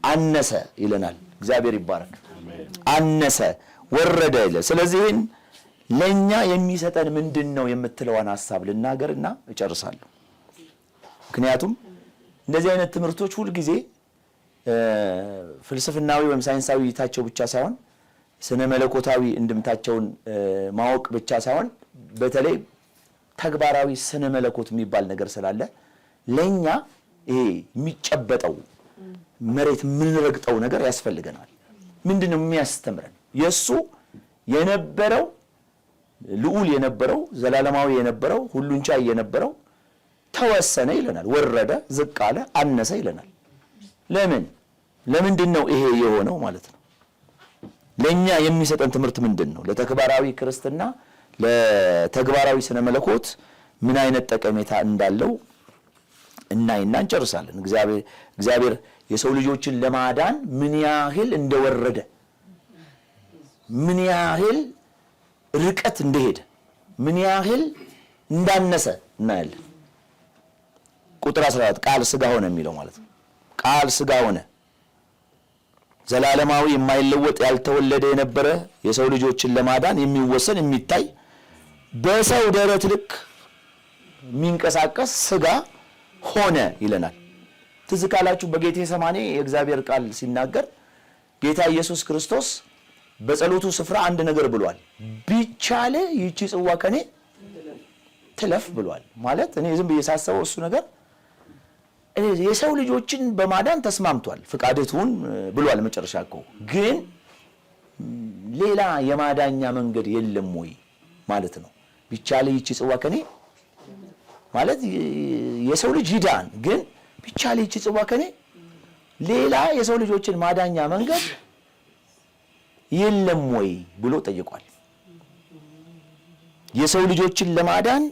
አነሰ ይለናል። እግዚአብሔር ይባረክ። አነሰ ወረደ ይለ። ስለዚህ ለኛ የሚሰጠን ምንድነው የምትለዋን ሐሳብ ልናገርና እጨርሳለሁ። ምክንያቱም እንደዚህ አይነት ትምህርቶች ሁሉ ጊዜ ፍልስፍናዊ ወይም ሳይንሳዊ እይታቸው ብቻ ሳይሆን ስነ መለኮታዊ እንድምታቸውን ማወቅ ብቻ ሳይሆን በተለይ ተግባራዊ ስነ መለኮት የሚባል ነገር ስላለ ለኛ ይሄ የሚጨበጠው መሬት የምንረግጠው ነገር ያስፈልገናል። ምንድነው የሚያስተምረን? የሱ የነበረው ልዑል የነበረው ዘላለማዊ የነበረው ሁሉን ቻይ የነበረው ተወሰነ ይለናል። ወረደ፣ ዝቅ አለ፣ አነሰ ይለናል። ለምንድነው ይሄ የሆነው ማለት ነው? ለኛ የሚሰጠን ትምህርት ምንድነው? ለተግባራዊ ክርስትና ለተግባራዊ ስነ መለኮት ምን አይነት ጠቀሜታ እንዳለው እናይና እንጨርሳለን። እግዚአብሔር የሰው ልጆችን ለማዳን ምን ያህል እንደወረደ፣ ምን ያህል ርቀት እንደሄደ፣ ምን ያህል እንዳነሰ እናያለን። ቁጥር 14 ቃል ሥጋ ሆነ የሚለው ማለት ነው። ቃል ሥጋ ሆነ ዘላለማዊ የማይለወጥ ያልተወለደ የነበረ የሰው ልጆችን ለማዳን የሚወሰን የሚታይ በሰው ደረት ልክ የሚንቀሳቀስ ሥጋ ሆነ ይለናል። ትዝ ካላችሁ በጌቴ ሰማኔ የእግዚአብሔር ቃል ሲናገር ጌታ ኢየሱስ ክርስቶስ በጸሎቱ ስፍራ አንድ ነገር ብሏል። ቢቻል ይህች ጽዋ ከኔ ትለፍ ብሏል። ማለት እኔ ዝም ብዬ ሳስበው እሱ ነገር የሰው ልጆችን በማዳን ተስማምቷል። ፍቃድህ ትሁን ብሏል። መጨረሻ እኮ ግን ሌላ የማዳኛ መንገድ የለም ወይ ማለት ነው። ቢቻል ይህች ጽዋ ከኔ ማለት የሰው ልጅ ይዳን፣ ግን ቢቻል ይህች ጽዋ ከኔ ሌላ የሰው ልጆችን ማዳኛ መንገድ የለም ወይ ብሎ ጠይቋል። የሰው ልጆችን ለማዳን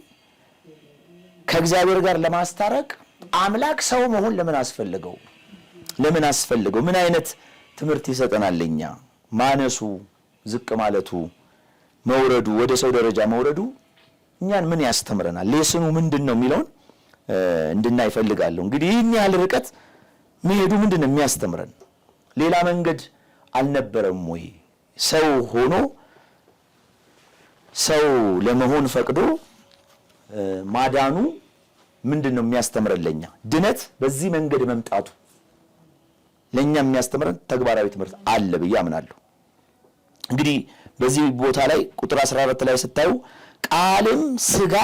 ከእግዚአብሔር ጋር ለማስታረቅ አምላክ ሰው መሆን ለምን አስፈልገው? ምን አይነት ትምህርት ይሰጠናል? ለኛ ማነሱ፣ ዝቅ ማለቱ፣ መውረዱ፣ ወደ ሰው ደረጃ መውረዱ እኛን ምን ያስተምረናል? ሌስኑ ምንድነው የሚለውን እንድናይ እፈልጋለሁ። እንግዲህ ይህን ያህል ርቀት መሄዱ ምንድነው የሚያስተምረን? ሌላ መንገድ አልነበረም ወይ? ሰው ሆኖ ሰው ለመሆን ፈቅዶ ማዳኑ ምንድነው የሚያስተምረን? ለኛ ድነት በዚህ መንገድ መምጣቱ ለኛ የሚያስተምረን ተግባራዊ ትምህርት አለ ብዬ አምናለሁ። እንግዲህ በዚህ ቦታ ላይ ቁጥር 14 ላይ ስታዩ ቃልም ሥጋ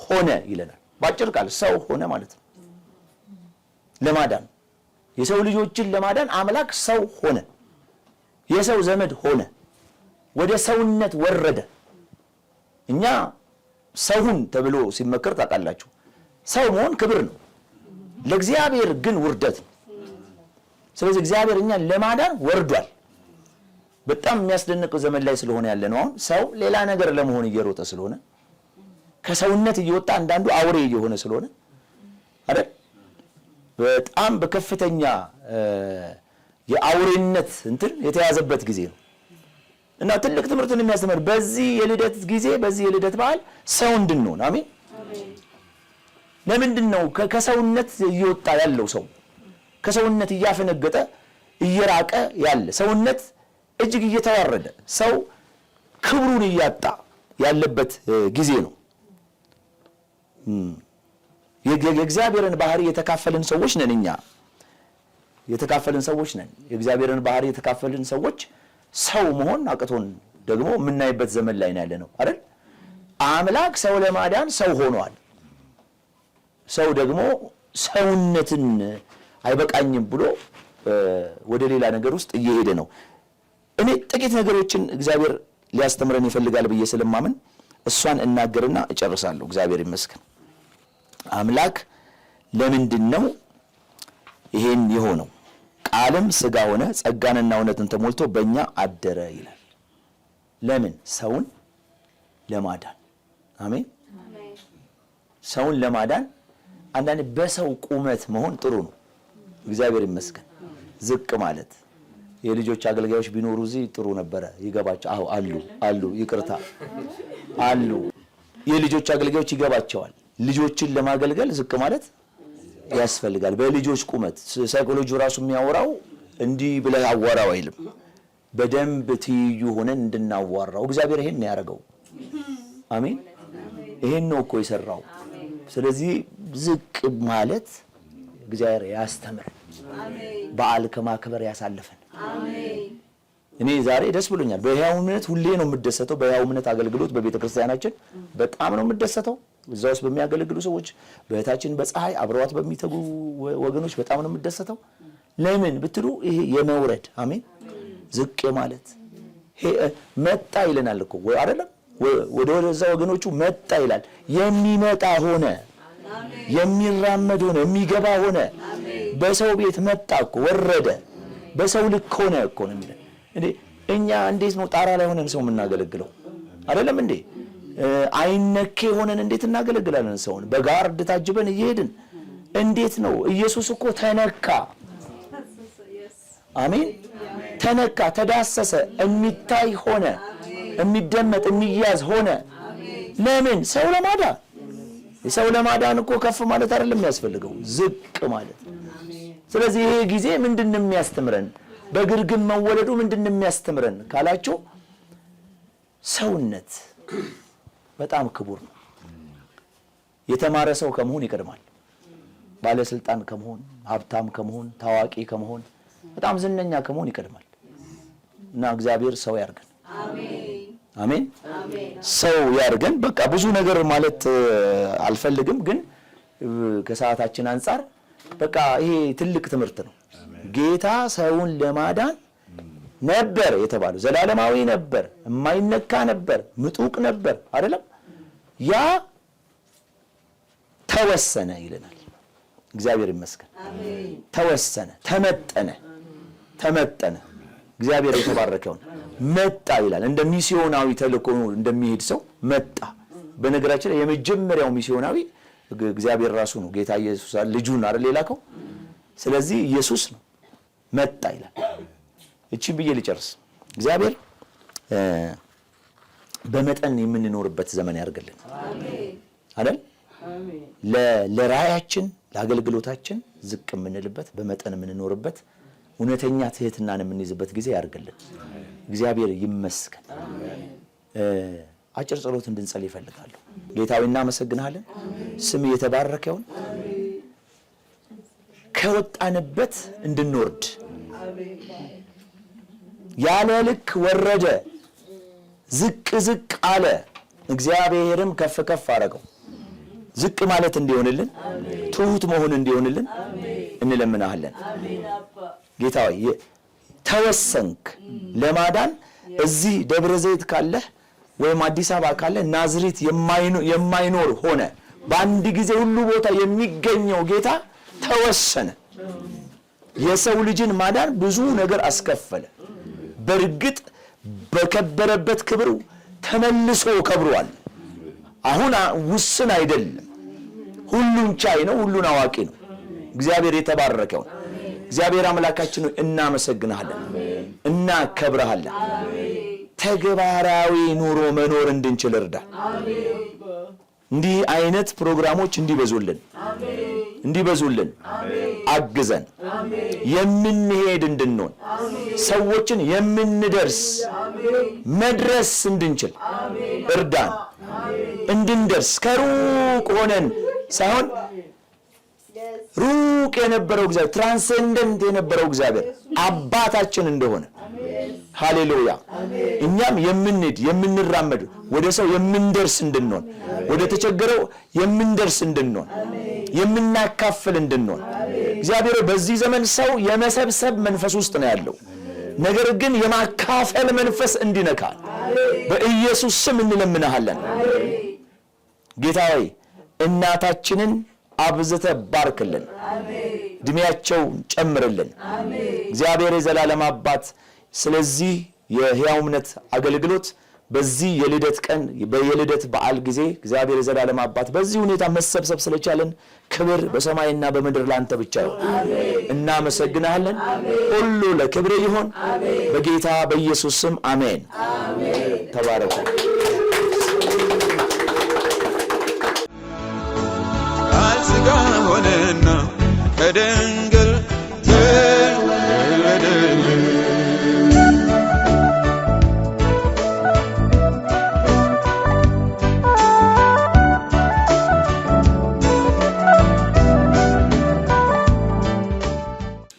ሆነ ይለናል። ባጭር ቃል ሰው ሆነ ማለት ነው። ለማዳን የሰው ልጆችን ለማዳን አምላክ ሰው ሆነ፣ የሰው ዘመድ ሆነ፣ ወደ ሰውነት ወረደ። እኛ ሰውን ተብሎ ሲመከር ታውቃላችሁ፣ ሰው መሆን ክብር ነው፣ ለእግዚአብሔር ግን ውርደት ነው። ስለዚህ እግዚአብሔር እኛን ለማዳን ወርዷል። በጣም የሚያስደንቀው ዘመን ላይ ስለሆነ ያለ ነው። አሁን ሰው ሌላ ነገር ለመሆን እየሮጠ ስለሆነ ከሰውነት እየወጣ አንዳንዱ አውሬ እየሆነ ስለሆነ አይደል? በጣም በከፍተኛ የአውሬነት እንትን የተያዘበት ጊዜ ነው እና ትልቅ ትምህርትን የሚያስተምር በዚህ የልደት ጊዜ በዚህ የልደት በዓል ሰው እንድንሆን አሜን። ለምንድን ነው ከሰውነት እየወጣ ያለው ሰው ከሰውነት እያፈነገጠ እየራቀ ያለ ሰውነት እጅግ እየተዋረደ ሰው ክብሩን እያጣ ያለበት ጊዜ ነው። የእግዚአብሔርን ባህሪ የተካፈልን ሰዎች ነን። እኛ የተካፈልን ሰዎች ነን። የእግዚአብሔርን ባህሪ የተካፈልን ሰዎች ሰው መሆን አቅቶን ደግሞ የምናይበት ዘመን ላይ ያለ ነው አይደል? አምላክ ሰው ለማዳን ሰው ሆኗል። ሰው ደግሞ ሰውነትን አይበቃኝም ብሎ ወደ ሌላ ነገር ውስጥ እየሄደ ነው። እኔ ጥቂት ነገሮችን እግዚአብሔር ሊያስተምረን ይፈልጋል ብዬ ስለማምን እሷን እናገርና እጨርሳለሁ። እግዚአብሔር ይመስገን። አምላክ ለምንድን ነው ይሄን የሆነው? ቃልም ሥጋ ሆነ ጸጋንና እውነትን ተሞልቶ በእኛ አደረ ይላል። ለምን? ሰውን ለማዳን አሜን። ሰውን ለማዳን አንዳንድ በሰው ቁመት መሆን ጥሩ ነው። እግዚአብሔር ይመስገን። ዝቅ ማለት የልጆች አገልጋዮች ቢኖሩ እዚህ ጥሩ ነበረ፣ ይገባቸው። አሉ ይቅርታ አሉ። የልጆች አገልጋዮች ይገባቸዋል። ልጆችን ለማገልገል ዝቅ ማለት ያስፈልጋል። በልጆች ቁመት ሳይኮሎጂው ራሱ የሚያወራው እንዲህ ብለህ አዋራው አይልም። በደንብ ትይዩ ሆነን እንድናዋራው እግዚአብሔር ይሄን ነው ያደረገው። አሜን። ይሄን ነው እኮ የሰራው። ስለዚህ ዝቅ ማለት እግዚአብሔር ያስተምር፣ በዓል ከማክበር ያሳልፈን። እኔ ዛሬ ደስ ብሎኛል። በሕያው እምነት ሁሌ ነው የምደሰተው። በሕያው እምነት አገልግሎት በቤተ ክርስቲያናችን በጣም ነው የምደሰተው። እዛ ውስጥ በሚያገለግሉ ሰዎች፣ በእህታችን በፀሐይ አብረዋት በሚተጉ ወገኖች በጣም ነው የምደሰተው። ለምን ብትሉ ይሄ የመውረድ አሜን፣ ዝቅ ማለት መጣ ይለናል እኮ አይደለም? ወደዛ ወገኖቹ መጣ ይላል። የሚመጣ ሆነ፣ የሚራመድ ሆነ፣ የሚገባ ሆነ። በሰው ቤት መጣ እኮ ወረደ፣ በሰው ልክ ሆነ እኮ ነው የሚለው። እንዴ እኛ እንዴት ነው ጣራ ላይ ሆነን ሰው የምናገለግለው? አይደለም እንዴ? አይነኬ ሆነን እንዴት እናገለግላለን ሰውን? በጋርድ ታጅበን እየሄድን እንዴት ነው? ኢየሱስ እኮ ተነካ። አሜን። ተነካ፣ ተዳሰሰ፣ የሚታይ ሆነ፣ የሚደመጥ የሚያዝ ሆነ። ለምን? ሰው ለማዳን። ሰው ለማዳን እኮ ከፍ ማለት አይደለም የሚያስፈልገው፣ ዝቅ ማለት። ስለዚህ ይሄ ጊዜ ምንድነው የሚያስተምረን? በግርግም መወለዱ ምንድነው የሚያስተምረን ካላችሁ፣ ሰውነት በጣም ክቡር ነው። የተማረ ሰው ከመሆን ይቀድማል። ባለስልጣን ከመሆን፣ ሀብታም ከመሆን፣ ታዋቂ ከመሆን፣ በጣም ዝነኛ ከመሆን ይቀድማል። እና እግዚአብሔር ሰው ያርገን። አሜን። ሰው ያርገን። በቃ ብዙ ነገር ማለት አልፈልግም፣ ግን ከሰዓታችን አንፃር በቃ ይሄ ትልቅ ትምህርት ነው። ጌታ ሰውን ለማዳን ነበር የተባለው። ዘላለማዊ ነበር፣ የማይነካ ነበር፣ ምጡቅ ነበር አይደለም? ያ ተወሰነ ይለናል። እግዚአብሔር ይመስገን። ተወሰነ፣ ተመጠነ። እግዚአብሔር የተባረከውን መጣ ይላል። እንደ ሚስዮናዊ ተልእኮ እንደሚሄድ ሰው መጣ። በነገራችን ላይ የመጀመሪያው ሚስዮናዊ እግዚአብሔር ራሱ ነው። ጌታ ኢየሱስ ልጁን አይደል የላከው? ስለዚህ ኢየሱስ ነው መጣ ይላል። እቺ ብዬ ልጨርስ። እግዚአብሔር በመጠን የምንኖርበት ዘመን ያርግልን። አሜን አይደል? ለራያችን ለአገልግሎታችን ዝቅ የምንልበት በመጠን የምንኖርበት እውነተኛ ትህትናን የምንይዝበት ጊዜ ያርግልን። እግዚአብሔር ይመስገን። አጭር ጸሎት እንድንጸልይ ይፈልጋሉ። ጌታዊ እናመሰግናለን። ስም የተባረከ ይሁን። ከወጣንበት እንድንወርድ ያለ ልክ ወረደ፣ ዝቅ አለ፣ እግዚአብሔርም ከፍ አረገው። ዝቅ ማለት እንዲሆንልን፣ ትሁት መሆን እንዲሆንልን እንለምናለን። ጌታዬ ተወሰንክ ለማዳን። እዚህ ደብረ ዘይት ካለህ ወይም አዲስ አበባ ካለህ ናዝሬት የማይኖር ሆነ። በአንድ ጊዜ ሁሉ ቦታ የሚገኘው ጌታ ተወሰነ። የሰው ልጅን ማዳን ብዙ ነገር አስከፈለ። በእርግጥ በከበረበት ክብር ተመልሶ ከብሯል። አሁን ውስን አይደለም፣ ሁሉን ቻይ ነው፣ ሁሉን አዋቂ ነው። እግዚአብሔር የተባረከው። እግዚአብሔር አምላካችን ሆይ እናመሰግናለን፣ እናከብረሃለን። ተግባራዊ ኑሮ መኖር እንድንችል እርዳን። እንዲህ አይነት ፕሮግራሞች እንዲበዙልን አግዘን። የምንሄድ እንድንሆን፣ ሰዎችን የምንደርስ መድረስ እንድንችል እርዳን። እንድንደርስ ከሩቅ ሆነን ሳይሆን ሩቅ የነበረው እግዚአብሔር፣ ትራንሰንደንት የነበረው እግዚአብሔር አባታችን እንደሆነ ሃሌሉያ። እኛም የምንሄድ የምንራመድ፣ ወደ ሰው የምንደርስ እንድንሆን፣ ወደ ተቸገረው የምንደርስ እንድንሆን፣ የምናካፍል እንድንሆን። እግዚአብሔር በዚህ ዘመን ሰው የመሰብሰብ መንፈስ ውስጥ ነው ያለው። ነገር ግን የማካፈል መንፈስ እንዲነካል በኢየሱስ ስም እንለምናለን። ጌታ ሆይ እናታችንን አብዝተ ባርክልን፣ እድሜያቸው ጨምርልን። እግዚአብሔር የዘላለም አባት ስለዚህ የሕያው እምነት አገልግሎት በዚህ የልደት ቀን በየልደት በዓል ጊዜ እግዚአብሔር የዘላለም አባት በዚህ ሁኔታ መሰብሰብ ስለቻለን ክብር በሰማይና በምድር ላንተ ብቻ ይሁን። እናመሰግናለን። ሁሉ ለክብር ይሁን በጌታ በኢየሱስ ስም አሜን። ተባረኩ። ሥጋ ሆነና ከድንግል ተወለደልን።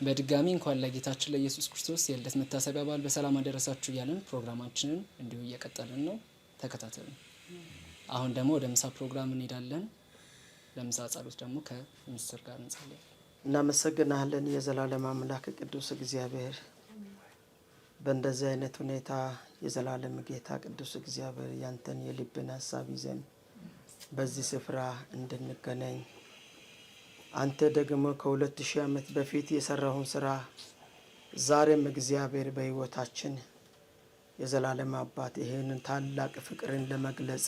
በድጋሚ እንኳን ለጌታችን ለኢየሱስ ክርስቶስ የልደት መታሰቢያ በዓል በሰላም አደረሳችሁ እያለን ፕሮግራማችንን እንዲሁ እየቀጠልን ነው። ተከታተሉ። አሁን ደግሞ ወደ ምሳ ፕሮግራም እንሄዳለን። ለምሳ ጸሎት ደግሞ ከምስር ጋር እንጸልያለን። እናመሰግናለን የዘላለም አምላክ ቅዱስ እግዚአብሔር፣ በእንደዚህ አይነት ሁኔታ የዘላለም ጌታ ቅዱስ እግዚአብሔር ያንተን የልብን ሐሳብ ይዘን በዚህ ስፍራ እንድንገናኝ አንተ ደግሞ ከ2000 ዓመት በፊት የሰራውን ስራ ዛሬም እግዚአብሔር በህይወታችን የዘላለም አባት ይሄንን ታላቅ ፍቅርን ለመግለጽ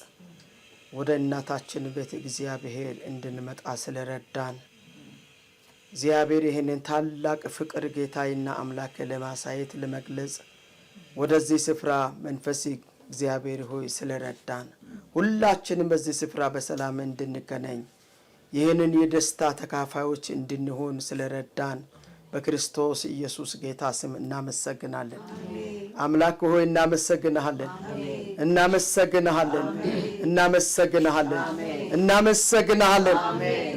ወደ እናታችን ቤት እግዚአብሔር እንድንመጣ ስለረዳን እግዚአብሔር ይሄንን ታላቅ ፍቅር ጌታዬና አምላክ ለማሳየት ለመግለጽ ወደዚህ ስፍራ መንፈስ እግዚአብሔር ሆይ ስለረዳን ሁላችንም በዚህ ስፍራ በሰላም እንድንገናኝ ይህንን የደስታ ተካፋዮች እንድንሆን ስለረዳን በክርስቶስ ኢየሱስ ጌታ ስም እናመሰግናለን። አምላክ ሆይ እናመሰግናለን፣ እናመሰግናለን፣ እናመሰግናለን፣ እናመሰግናለን፣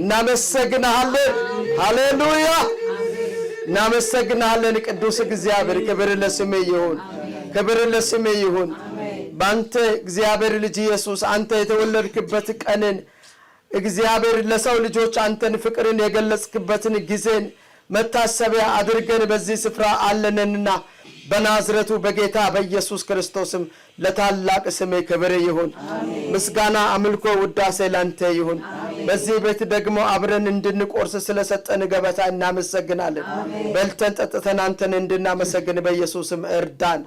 እናመሰግናለን። ሃሌሉያ! እናመሰግናለን ቅዱስ እግዚአብሔር። ክብር ለስምህ ይሁን፣ ክብር ለስምህ ይሁን። ባንተ እግዚአብሔር ልጅ ኢየሱስ አንተ የተወለድክበት ቀንን እግዚአብሔር ለሰው ልጆች አንተን ፍቅርን የገለጽክበትን ጊዜን መታሰቢያ አድርገን በዚህ ስፍራ አለንና በናዝሬቱ በጌታ በኢየሱስ ክርስቶስም ለታላቅ ስም ክብር ይሁን። ምስጋና፣ አምልኮ፣ ውዳሴ ላንተ ይሁን። በዚህ ቤት ደግሞ አብረን እንድንቆርስ ስለሰጠን ገበታ እናመሰግናለን። በልተን ጠጥተን አንተን እንድናመሰግን በኢየሱስም እርዳን።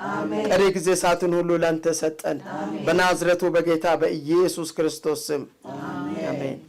ቀሪ ጊዜ ሰዓትን ሁሉ ላንተ ሰጠን በናዝሬቱ በጌታ በኢየሱስ ክርስቶስ ስም አሜን።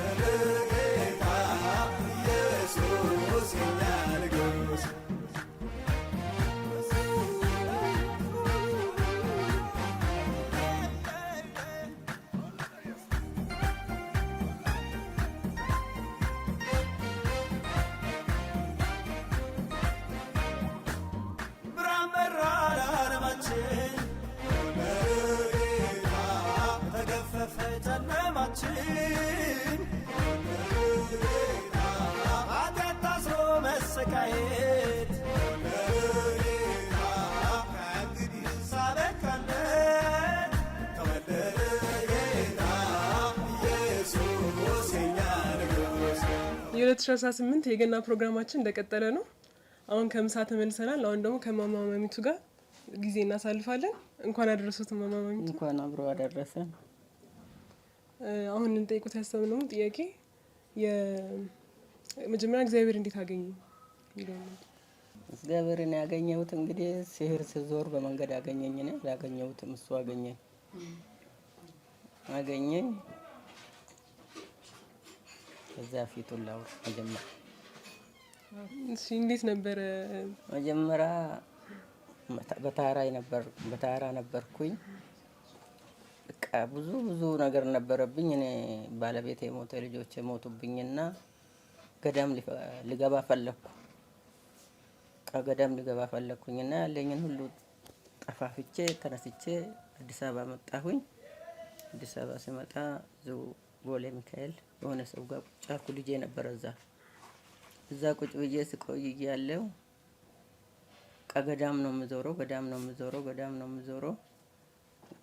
Yeah. የ2018 የገና ፕሮግራማችን እንደቀጠለ ነው። አሁን ከምሳ ተመልሰናል። አሁን ደግሞ ከማማ ማሚቱ ጋር ጊዜ እናሳልፋለን። እንኳን አደረሱት ማማ ማሚቱ። እንኳን አብሮ አደረሰን። አሁን እንጠይቁት ያሰብነው ጥያቄ የመጀመሪያ እግዚአብሔር እንዴት አገኙ ይላል። እግዚአብሔርን ያገኘሁት እንግዲህ ሲሄድ ስዞር በመንገድ ያገኘኝ ነው። ያገኘሁትም እሱ አገኘኝ ከዛ ፊቱን ላውር መጀመሪያ እሺ፣ እንዴት ነበር? መጀመሪያ በታራ ነበርኩኝ። በቃ ብዙ ነገር ነበረብኝ። እኔ ባለቤቴ ሞተ፣ ልጆቼ ሞቱብኝና ገዳም ልገባ ፈለኩ። ገዳም ልገባ ፈለኩኝና ያለኝን ሁሉ ጠፋፍቼ ተነስቼ አዲስ አበባ መጣሁኝ። አዲስ አበባ ስመጣ ቦሌ ሚካኤል የሆነ ሰው ጋር ቁጭ አልኩ። ልጄ ነበረ እዛ ቁጭ ብዬ ስቆይ ያለው ገዳም ነው የምዞረው።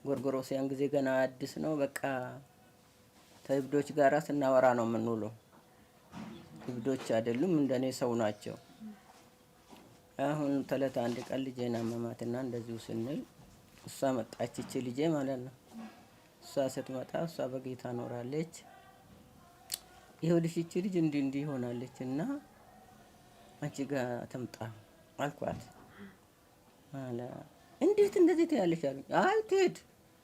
ጎርጎሮሲያን ጊዜ ገና አዲስ ነው። በቃ ተይብዶች ጋራ ስናወራ ነው የምንውለው። ይብዶች አይደሉም፣ እንደኔ ሰው ናቸው። አሁን ተለት አንድ ቀን ልጄን አመማትና እንደዚሁ ስንል እሷ መጣች፣ እቺ ልጄ ማለት ነው። እሷ ስትመጣ እሷ በጌታ ኖራለች። ይኸውልሽ እቺ ልጅ እንዲህ ሆናለች እና አንቺ ጋር ተምጣ አልኳት። እንዴት እንደዚህ ትያለሽ አሉኝ። አይ ትሄድ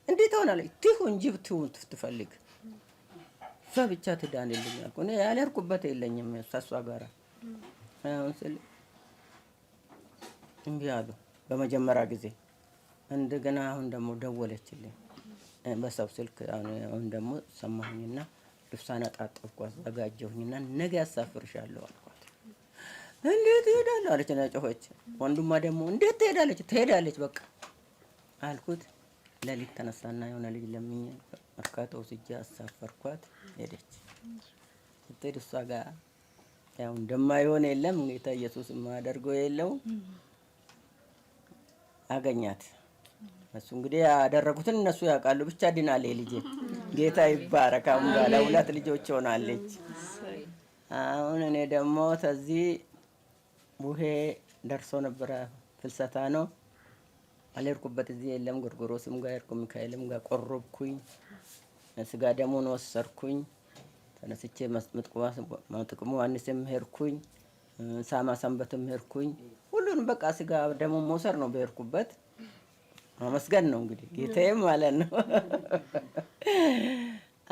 እንዴት ሆናለች ትሁን እንጂ ትፈልግ እሷ ብቻ ትዳንልኝ አልኩ። እኔ ያልሄድኩበት የለኝም እሷ ጋር። አሁን ስል እምቢ አሉ በመጀመሪያ ጊዜ። እንደገና አሁን ደግሞ ደወለችልኝ በሰው ስልክ። አሁን ደግሞ ሰማሁኝና ልብሷን አጣጥብኩ፣ አዘጋጀሁኝና ነገ ያሳፍርሻለሁ አልኳት። እንዴት ትሄዳለህ አለች እና ጮኸች። ወንድሟ ደግሞ እንዴት ትሄዳለች በቃ አልኩት። ለሊት ተነሳና የሆነ ልጅ ለምኝ መርካቶ ወስጄ አሳፈርኳት። ሄደች። ስትሄድ እሷ ጋር ያው እንደማይሆን የለም ጌታ ኢየሱስ የማያደርገው የለው አገኛት። እሱ እንግዲህ ያደረጉትን እነሱ ያውቃሉ። ብቻ ድናለች ልጄ። ጌታ ይባረክ። አሁን ባለ 2 ልጆች ሆናለች። አሁን እኔ ደግሞ ተዚህ ቡሄ ደርሶ ነበረ፣ ፍልሰታ ነው አልሄድኩበት። እዚህ የለም ጎርጎሮስም ጋር ሄድኩ፣ ሚካኤልም ጋር ቆረብኩኝ። ስጋ ደሙን ወሰርኩኝ። ተነስቼ ጥቅሙ አንስም ሄድኩኝ፣ ሳማ ሰንበትም ሄድኩኝ። ሁሉንም በቃ ስጋ ደሙን መውሰር ነው በሄድኩበት። ማመስገን ነው እንግዲህ ጌታዬም ማለት ነው።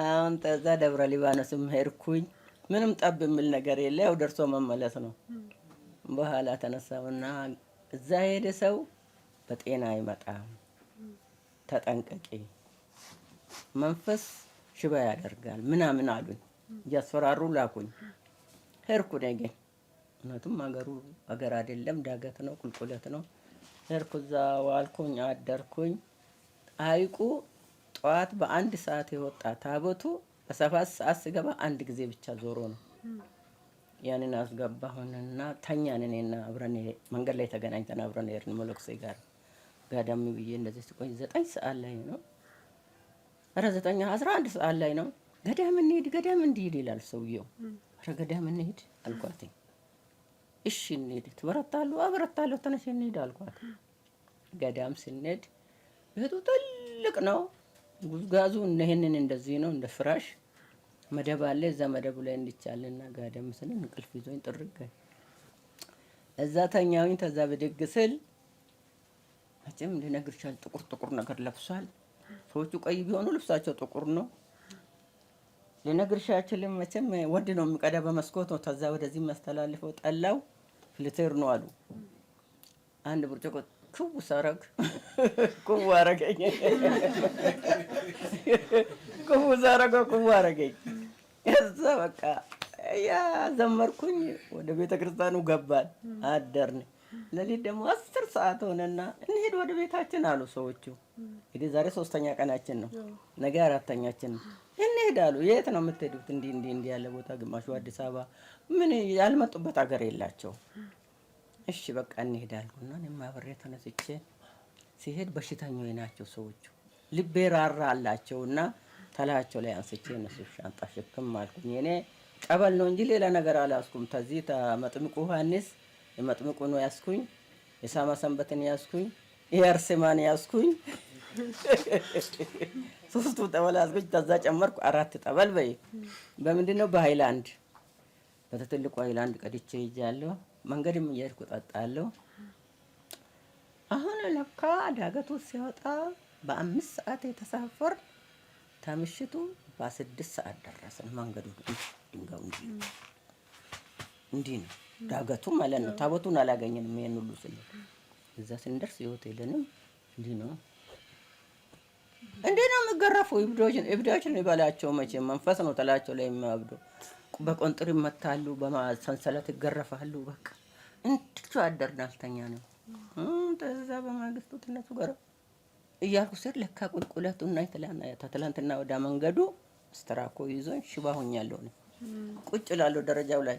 አሁን ተዛ ደብረ ሊባኖስም ሄድኩኝ። ምንም ጠብ የሚል ነገር የለ፣ ያው ደርሶ መመለስ ነው። በኋላ ተነሳውና እዛ ሄደ ሰው በጤና አይመጣም፣ ተጠንቀቂ፣ መንፈስ ሽባ ያደርጋል ምናምን አሉኝ። እያስፈራሩ ላኩኝ። ሄድኩ። ነገ እውነቱም አገር አይደለም፣ ዳገት ነው፣ ቁልቁለት ነው። ሄድኩ። እዛ ዋልኩኝ፣ አደርኩኝ። ሐይቁ ጠዋት በ1 ሰዓት የወጣ ታቦቱ በ7 ሰዓት ስገባ 1 ጊዜ ብቻ ዞሮ ነው። ያንን አስገባሁንና ተኛን። እኔና አብረን መንገድ ላይ ተገናኝተን አብረን ሄድን መለክሴ ጋር። ጋዳም ብዬ እንደዚህ ስቆይ 9 ሰዓት ላይ ነው። ኧረ 11 ሰዓት ላይ ነው። ገዳም እንሂድ ይላል ሰውየው። ኧረ ገዳም እንሂድ አልኳት። እሺ እንሂድ። ትበረታሉ? አበረታለሁ፣ ተነሽ እንሂድ አልኳት። ገዳም ስንሄድ ቤቱ ትልቅ ነው። ጉዝጋዙ ይሄንን እንደዚህ ነው፣ እንደ ፍራሽ መደብ አለ። እዛ መደቡ ላይ እንዲቻልና ጋደም ስል እንቅልፍ ይዞኝ ጥርግ እዛ ተኛውኝ። ተዛ ብድግ ስል መቼም ልነግርሻል፣ ጥቁር ነገር ለብሷል። ሰዎቹ ቀይ ቢሆኑ ልብሳቸው ጥቁር ነው። ልነግርሻችልም መቼም ወድ ነው የሚቀዳ በመስኮት ነው። ተዛ ወደዚህ ማስተላልፈው ጠላው ፍልተር ነው አሉ። አንድ ብርጭቆ ክው ሳረግ ክው አረገኝ። ክው አረገኝ። እዛ በቃ ያ ዘመርኩኝ። ወደ ቤተ ክርስቲያኑ ገባን፣ አደርን። ለሊት ደግሞ 10 ሰዓት ሆነና እንሂድ ወደ ቤታችን አሉ ሰዎቹ። እንግዲህ ዛሬ 3ኛ ቀናችን ነው፣ ነገ 4ኛችን ነው። እንሂድ አሉ። የት ነው የምትሄዱት? እንዲህ ያለ ቦታ፣ ግማሹ አዲስ አበባ፣ ምን ያልመጡበት ሀገር የላቸው። እሺ በቃ እንሂድ አልኩና እኔም አብሬ ተነስቼ ሲሄድ በሽተኞች ናቸው ሰዎቹ። ልቤ ራራ አላቸውና ተላቸው ላይ አንስቼ እነሱ ሻንጣ ሸክም አልኩኝ። እኔ ጠበል ነው እንጂ ሌላ ነገር አላስኩም። ተዚህ መጥምቁ ዮሐንስ የመጥምቁ ነው ያስኩኝ፣ የሳማ ሰንበትን ያስኩኝ፣ የአርሴማን ያስኩኝ። 3 ጠበል ያስኩኝ። ተዛ ጨመርኩ 4 ጠበል በይ። በምንድነው? በሃይላንድ በትልቁ ሃይላንድ ቀድቼ ይዣለሁ። መንገድም እየሄድኩ ጠጣለሁ። አሁን ለካ ዳገቱ ሲወጣ በ5 ሰዓት የተሳፈር ከምሽቱ በ6 ሰዓት ደረስን። መንገዱ ድንጋዩ እንዲህ ነው ዳገቱ ማለት ነው። ታቦቱን አላገኘንም። ይሄን ሁሉ ስለ እዛ ስንደርስ የሆቴልንም እንዲህ ነው የሚገረፉ እብዶች ነው ይበላቸው። መቼም መንፈስ ነው ተላቸው ላይ የሚያብዱ በቆንጥር ይመታሉ፣ በሰንሰለት ይገረፋሉ። በቃ እንድቹ አደርን አልተኛንም። ተዛ በማግስቱ እነሱ ጋር እያልኩ ስር ለካ ቁልቁለቱና ትላንትና ወደ መንገዱ ስትራኮ ይዞኝ ሽባ ሆኛለሁ። ቁጭ እላለሁ ደረጃው ላይ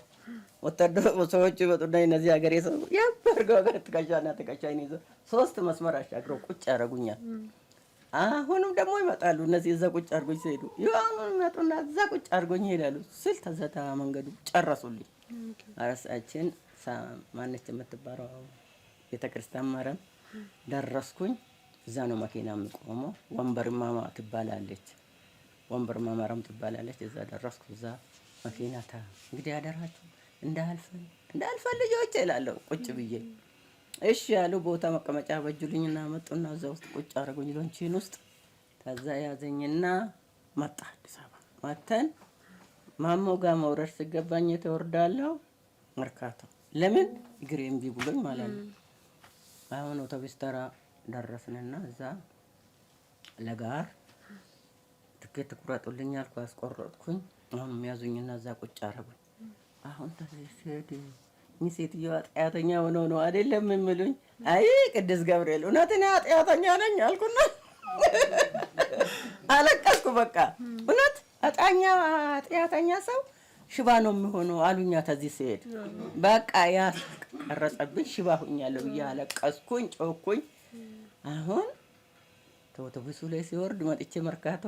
ወታደር ሰዎች ይወጡና እነዚህ ሀገሬ ሰው ያበርገው ጋር ትከሻይን ይዞ 3 መስመር አሻግረው ቁጭ ያደርጉኛል። አሁንም ደግሞ ይመጣሉ እነዚህ እዛ ቁጭ አድርጎኝ ሲሄዱ ያሁን መጡና እዛ ቁጭ አድርጎኝ ይሄዳሉ። ስል ተዘታ መንገዱ ጨረሱልኝ። አራሳችን ማነች የምትባለው ቤተክርስቲያን ማረም ደረስኩኝ። እዛ ነው መኪና የሚቆመው። ወንበርማ ትባላለች፣ ወንበርማ ማረም ትባላለች። እዛ ደረስኩ። እዛ መኪና እንግዲህ አደራችሁ እንዳልፈን ልጆች እላለሁ ቁጭ ብዬ። እሺ ያሉ ቦታ መቀመጫ በጁልኝና መጡና እዛ ውስጥ ቁጭ አደረጉኝ ሎንቺን ውስጥ። ከዛ ያዘኝና መጣ አዲስ አበባ ማተን ማሞ ጋር መውረድ ሲገባኝ ተወርዳለሁ መርካቶ። ለምን እግሬ እምቢ ብሎኝ ማለት ነው። አሁን አውቶቡስ ተራ ደረስንና እዛ ለጋር ትኬት ቁረጡልኝ አልኩ። አስቆረጥኩኝ። አሁን የሚያዙኝና እዛ ቁጭ አደረጉኝ። አሁን ተሰደ ሴትዮዋ ኃጢአተኛ ሆነው ነው አይደለም የሚሉኝ። አይ ቅዱስ ገብርኤል እውነትን ኃጢአተኛ ነኝ አልኩና አለቀስኩ። በቃ እውነት ኃጢአተኛ ሰው ሽባ ነው የሚሆነው አሉኛ። ተዚህ ሲሄድ በቃ ያ ቀረጸብኝ። ሽባ ሁኛለሁ ብዬ አለቀስኩኝ፣ ጮኩኝ። አሁን አውቶቡሱ ላይ ሲወርድ መጥቼ መርካቶ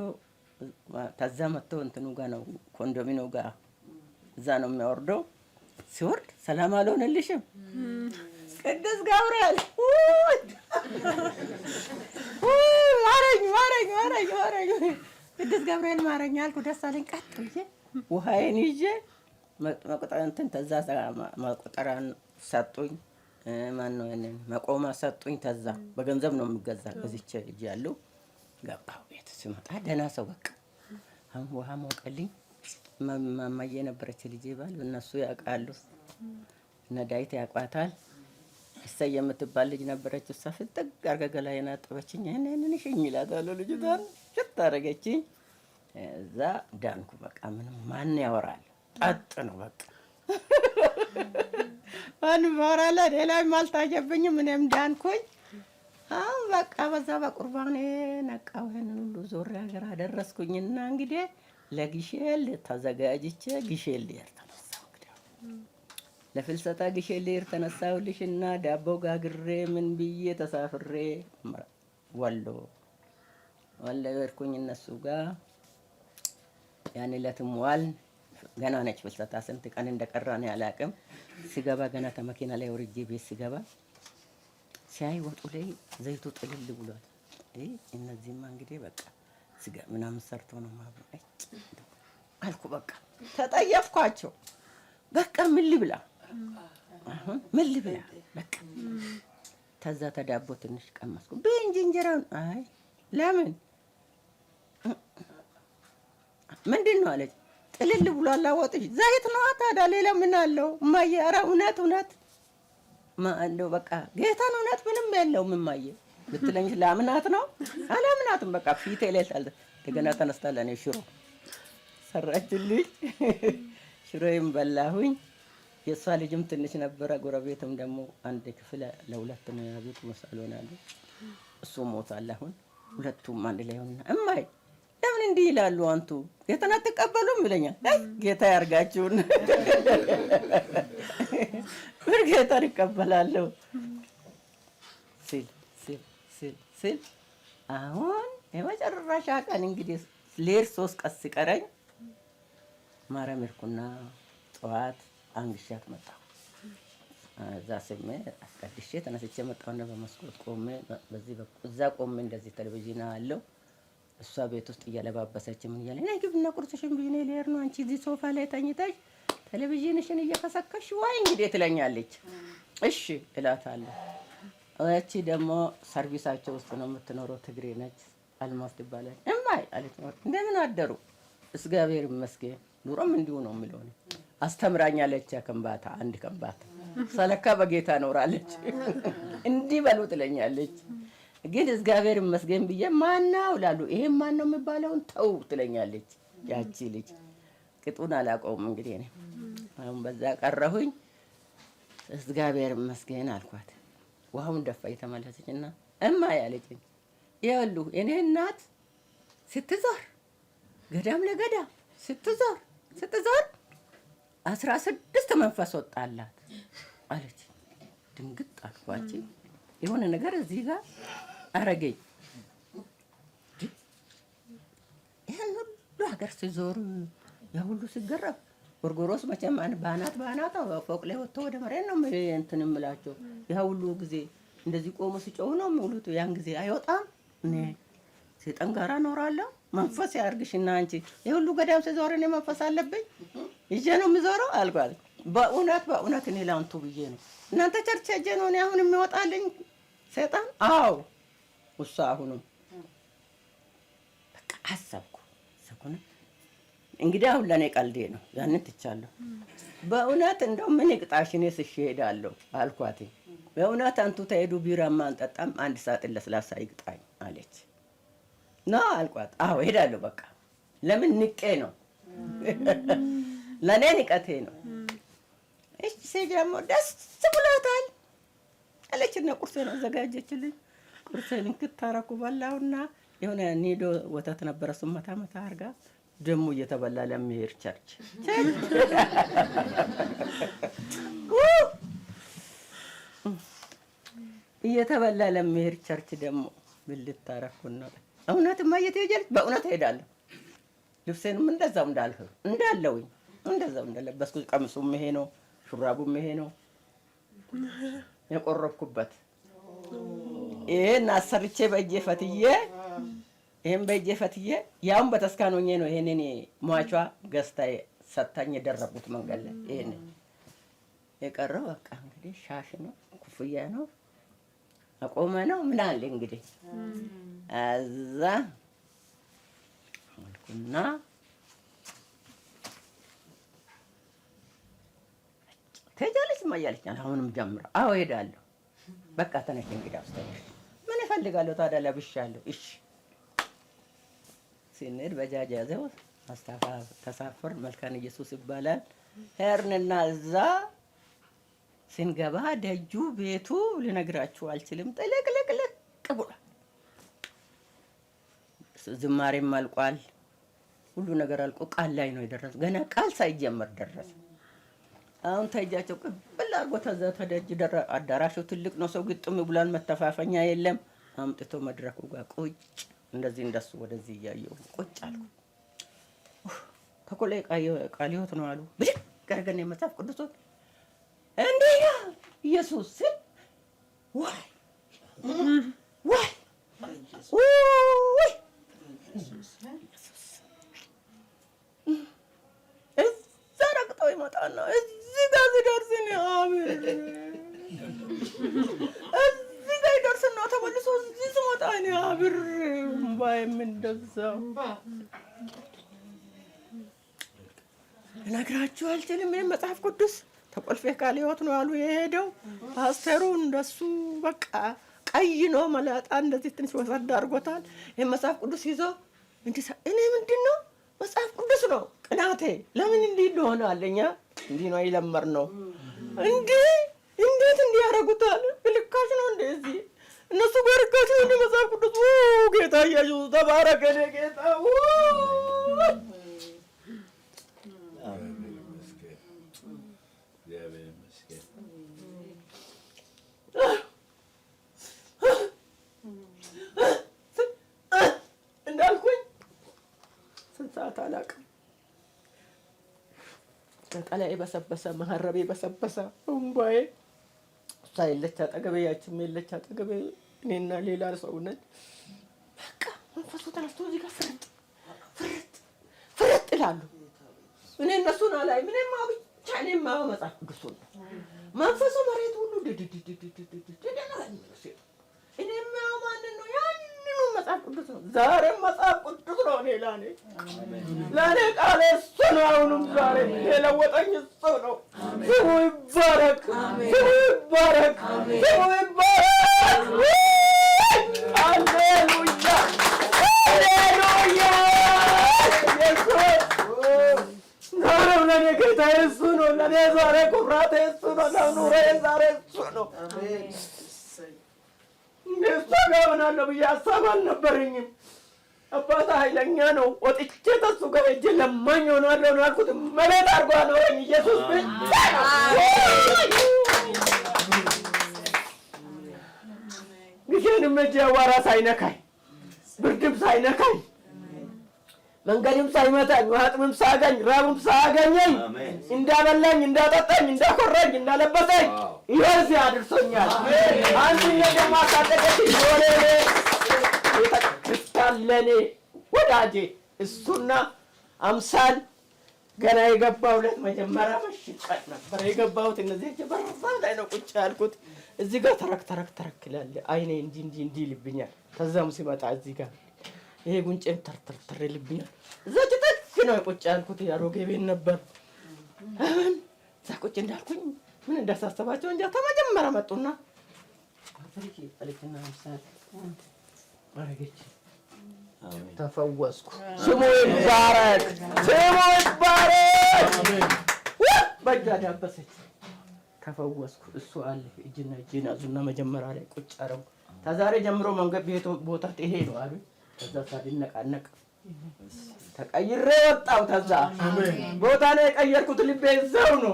ተዛ መጥቶ እንትኑ ጋር ነው ኮንዶሚኒየሙ ጋር እዛ ነው የሚያወርደው። ሲወርድ ሰላም አልሆነልሽም ቅዱስ ገብርኤል ማረኝ ቅዱስ ገብርኤል ማረኝ አልኩ። ደስ አለኝ። ቀጥ ብዬ ውሃዬን ይዤ እንትን ተዛ መቁጠሪያን ሰጡኝ። ማነው ያንን መቆማ ሰጡኝ። ተዛ በገንዘብ ነው የሚገዛ። በዚች ልጅ ያለው ገባሁ ቤት። ሲመጣ ደህና ሰው በቃ አሁን ውሃ ሞቀልኝ። ማማዬ ነበረች ልጄ ባል እነሱ ያውቃሉ። እነ ዳዊት ያውቋታል። እሰይ የምትባል ልጅ ነበረች። እሷ ፍጥቅ አድርጋ ገላዬን አጠበችኝ። እኔን እሽኝ እላታለሁ። ልጅቷን ሽት አደረገችኝ። እዛ ዳንኩ። በቃ ምንም ማን ያወራል? ጠጥ ነው በቃ ማን ያወራል? ሌላም አልታየብኝም። እኔም ዳንኩኝ። አሁን በቃ በዛ በቁርባኔ ነቃው። ይሄንን ሁሉ ዞር ሀገር አደረስኩኝና እንግዲህ ለግሼል ተዘጋጅቼ ግሼል ልሄድ ተነሳሁ። እንግዲህ ለፍልሰታ ግሼል ልሄድ ተነሳሁልሽና ዳቦ ጋግሬ ምን ብዬ ተሳፍሬ ወሎ ሄድኩኝ እነሱ ጋር። ያን ዕለትም ዋልን። ገና ነች ፍልሰታ። ስንት ቀን እንደቀራ ነው አላውቅም። ሲገባ ገና ተመኪና ላይ ወርጄ ቤት ሲገባ ሲያይ ወጡ ላይ ዘይቱ ጥልል ብሏል። እነዚህማ እንግዲህ በቃ ስጋ ምናምን ሰርቶ ነው ማለት አልኩ። በቃ ተጠየፍኳቸው። በቃ ምን ልብላ አሁን ምን ልብላ በቃ ተዛ ተዳቦ ትንሽ ቀመስኩ። በእንጂ እንጀራውን አይ ለምን ምንድን ነው አለች። ጥልል ብሏል አወጥሽ ዘይት ነው ታዲያ ሌላ ምን አለው? እማዬ ኧረ እውነት እንደው በቃ ጌታን እውነት ምንም የለውም እማዬ ብትለኝ ላምናት ነው አላምናትም። በቃ ፊቴ ላይ እንደገና ተነስታ ለእኔ ሽሮ ሰራችልኝ። ሽሮዬም በላሁኝ። የእሷ ልጅም ትንሽ ነበረ። ጎረቤትም ደግሞ አንድ ክፍል ለሁለት ነው ያዙት መሳሎን አሉ። እሱ ሞቷል። አሁን ሁለቱም አንድ ላይ ሆነና እማይ ለምን እንዲህ ይላሉ? አንቱ ጌታን አትቀበሉም ይለኛል። ጌታ ያርጋችሁን ምን ጌታን ይቀበላለሁ ሲል አሁን የመጨረሻ ቀን እንግዲህ ሌር 3 ቀን ሲቀረኝ ማርያም ሄድኩና ጠዋት አንግሻት መጣሁ። እዛ ስሜ አስቀድሼ ተነስቼ መጣሁና በመስኮት ቆሜ በዚህ እዛ ቆሜ እንደዚህ ቴሌቪዥን አለው እሷ ቤት ውስጥ እያለባበሰች ምን እያለ ነይ ግብና ቁርስሽን ብዬ ነው ልሄድ ነው አንቺ እዚህ ሶፋ ላይ ተኝተሽ ቴሌቪዥንሽን እየከሰከሽ ወይ እንግዲህ ትለኛለች። እሺ እላታለሁ። እቺ ደግሞ ሰርቪሳቸው ውስጥ ነው የምትኖረው፣ ትግሬ ነች፣ አልማዝ ትባላለች። እማይ አለች እንደምን አደሩ? እግዚአብሔር ይመስገን ኑሮም እንዲሁ ነው የሚለው ነው። አስተምራኛለች። ከንባታ አንድ ከንባታ ሰለካ በጌታ ኖራለች። እንዲህ በሉ ትለኛለች። ግን እግዚአብሔር ይመስገን ብዬ ማናው ላሉ ይሄ ማን ነው የሚባለውን ተው ትለኛለች። ያቺ ልጅ ቅጡን አላውቀውም እንግዲህ እኔ አሁን በዛ ቀረሁኝ። እግዚአብሔር ይመስገን አልኳት። ውሃውን ደፋ የተመለሰችና እማ ያለችኝ ይኸውልህ እኔ እናት ስትዞር ገዳም ለገዳም ስትዞር 16 መንፈስ ወጣላት አለች። ድንግጥ አልኳች። የሆነ ነገር እዚህ ጋር አረገኝ። ይሄን ሁሉ ሀገር ሲዞር ያ ሁሉ ሲገረፍ ጎርጎሮስ መቼም ባናት ፎቅ ላይ ወጥቶ ወደ መሬት ነው እንትን የምላቸው። ያ ሁሉ ጊዜ እንደዚህ ቆሞ ሲጮሁ ነው የሚውሉት። ያን ጊዜ አይወጣም። እኔ ሰይጣን ጋራ እኖራለሁ። መንፈስ ያርግሽና አንቺ የሁሉ ገዳም ሲዞር እኔ መንፈስ አለብኝ ይዤ ነው የምዞረው አልኳት። በእውነት እኔ ላንቱ ብዬ ነው እናንተ ቸርች ሄጄ ነው እኔ አሁን የሚወጣልኝ ሰይጣን? አዎ እሷ አሁንም በቃ አሰብኩ። እንግዲህ አሁን ለኔ ቀልዴ ነው፣ ያንን ትቻለሁ። በእውነት እንደው ምን ይቅጣሽ እኔ ስሽ እሄዳለሁ አልኳት። በእውነት አንቱ ተሄዱ ቢራማ አንጠጣም፣ አንድ ሰዓት ለስላሳ ይቅጣኝ አለች። ነው አልኳት። አዎ እሄዳለሁ በቃ። ለምን ንቄ ነው ለኔ ንቀቴ ነው። እሺ ሲጀምሮ ደስ ብሎታል አለችና ቁርሴን አዘጋጀችልኝ። ቁርሴን እንክታረኩ በላውና የሆነ ኒዶ ወተት ነበረ እሱን መታ አርጋ ደሙ እየተበላ ለሚሄድ ቸርች እየተበላ ለሚሄድ ቸርች ደግሞ ብልት ታረኩና እውነትማ እየተሄጃለች በእውነት እሄዳለሁ። ልብሴንም እንደዛው እንዳለውኝ እንደዛው እንደለበስኩ ቀሚሱም ይሄ ነው፣ ሹራቡም ይሄ ነው የቆረብኩበት። ይሄን አሰርቼ በእጄ ፈትዬ ይሄን በእጄ ፈትዬ ያውን በተስካኖኜ ነው ይሄንን ሟቿ ገዝታ ሰታኝ የደረቡት መንገድ ላይ ይሄን የቀረው በቃ እንግዲህ ሻሽ ነው፣ ኩፍያ ነው፣ አቆመ ነው ምን አለ እንግዲህ አዛ አልኩና ተጃለች ማያለች አሁንም ጀምራ አዎ ሄዳለሁ በቃ ተነሽ እንግዲህ አስተምር ምን እፈልጋለሁ ታዲያ ለብሻለሁ። እሺ ሲነድ በጃጅ ያዘው አስታፋ ተሳፈር መልካን ኢየሱስ ይባላል። ሄርንና እዛ ስንገባ ደጁ ቤቱ ልነግራችሁ አልችልም። ጥልቅልቅልቅ ብሏል። ዝማሬም አልቋል። ሁሉ ነገር አልቆ ቃል ላይ ነው የደረሰው። ገና ቃል ሳይጀመር ደረሰ። አሁን ታይጃቸው ቅብል አርጎ ተደጅ አዳራሹ ትልቅ ነው። ሰው ግጥም ብሏል። መተፋፈኛ የለም። አምጥቶ መድረኩ ጋር ቁጭ እንደዚህ እንደሱ ወደዚህ እያየሁ ቁጭ አልኩ። ከኮሌ ቃል ሕይወት ነው አሉ ብድግ አድርገን የመጽሐፍ ቅዱሱን እንዴ ኢየሱስ ወይ ወይ ወይ እዛ ረግጠው ይመጣና እዚህ ጋር ሲደርስን አሜን እዚህ ጋር ይደርስና ተመልሶ እዚህ ስመጣ እኔ አብር እምባዬም እንደዛው ልነግራችሁ አልችልም። ይሄን መጽሐፍ ቅዱስ ተቆልፌ ቃል ሕይወት ነው አሉ የሄደው ፓስተሩ እንደሱ በቃ ቀይ ነው መላጣ እንደዚህ ትንሽ ወሰድ አድርጎታል። ይሄን መጽሐፍ ቅዱስ ይዞ እንዴ እኔ ምንድነው መጽሐፍ ቅዱስ ነው ቅናቴ ለምን እንዲህ እንደሆነ አለኛ እንዲህ ነው የለመርነው እንዴ እንዴት እንዲህ ያደርጉታል? ልካሽ ነው እንደዚህ እነሱ ጋር ልካሽ ነው እንደ መጽሐፍ ቅዱስ ጌታ ኢየሱስ ተባረከ ጌታ እንዳልኩኝ ስንት ሰዓት አላውቅም። ነጠላዬ በሰበሰ፣ መሀረቤ በሰበሰ፣ እንባዬ እሷ የለች አጠገቤ፣ ያችም የለች አጠገቤ፣ እኔና ሌላ ሰው ነን። በቃ መንፈሱ ተነስቶ እዚህ ጋር ፍርጥ ይላሉ። እኔ እነሱን አላይም። እኔማ ብቻ እኔማ መጽሐፍ ቅዱሱን መንፈሱ መሬት ሁሉ እኔማ ማንን ነው? ያንኑ መጽሐፍ ቅዱስ ነው። ዛሬም መጽሐፍ ቅዱስ ነው። ለእኔ ቃል እሱ ነው። አሁንም ዛሬ የለወጠኝ እሱ ነው። ስሙ ይባረክ፣ ስሙ ይባረክ፣ ስሙ ይባረክ። ሃሌሉያ፣ ሃሌሉያ። ዛሬም ለእኔ ጌታ እሱ ነው። ለእኔ ዛሬ ኩራቴ እሱ ነው። ለኑሬ ዛሬ እሱ ነው። እሷ ጋር ሆናለሁ ብዬ ሀሳብ አልነበረኝም። አባታ ኃይለኛ ነው። ወጥቼ ተሱ ጋር ሄጄ ለማኝ ሆናለሁ ነው ያልኩት። መሬት አድርጎ አኖረኝ ኢየሱስ ብቻ ነው። ግሼንም ሄጄ አዋራ ሳይነካኝ፣ ብርድም ሳይነካኝ፣ መንገድም ሳይመታኝ፣ ውሃጥምም ሳያገኝ፣ ራብም ሳያገኘኝ እንዳበላኝ፣ እንዳጠጣኝ፣ እንዳኮራኝ፣ እንዳለበሰኝ ይኸው እዚህ አድርሶኛል። አንድነት ደግሞ አሳደገችኝ። ሆኔ ቤተክርስቲያን ለእኔ ወዳጄ እሱና አምሳል ገና የገባሁለት መጀመሪያ መሽቀት ነበር የገባሁት። እነዚህ በረፋ ላይ ነው ቁጭ ያልኩት። እዚህ ጋር ተረክ ይላል። አይኔ እንዲህ ይልብኛል። ከዛም ሲመጣ እዚህ ጋር ይሄ ጉንጬን ተርተር ይልብኛል። እዛች ጥግ ነው ቁጭ ያልኩት። ያሮጌ ቤት ነበር። እዛ ቁጭ እንዳልኩኝ ምን እንዳሳሰባቸው እንጃ። ተመጀመሪያ መጡና አፍሪካ አለችና አምሳል አረገች። ተፈወስኩ። ስሙ ይባረክ፣ ስሙ ይባረክ። በእጇ ዳበሰች፣ ተፈወስኩ። እሱ አለ እጅና እጄን ያዙና መጀመሪያ ላይ ቁጭ አረጉ። ከዛሬ ጀምሮ መንገድ ቤት ቦታ ይሄ ነው አሉ። ከዛ ሳልነቃነቅ ተቀይሬ ወጣሁ። ከዛ ቦታ ላይ የቀየርኩት ልቤ እዛው ነው።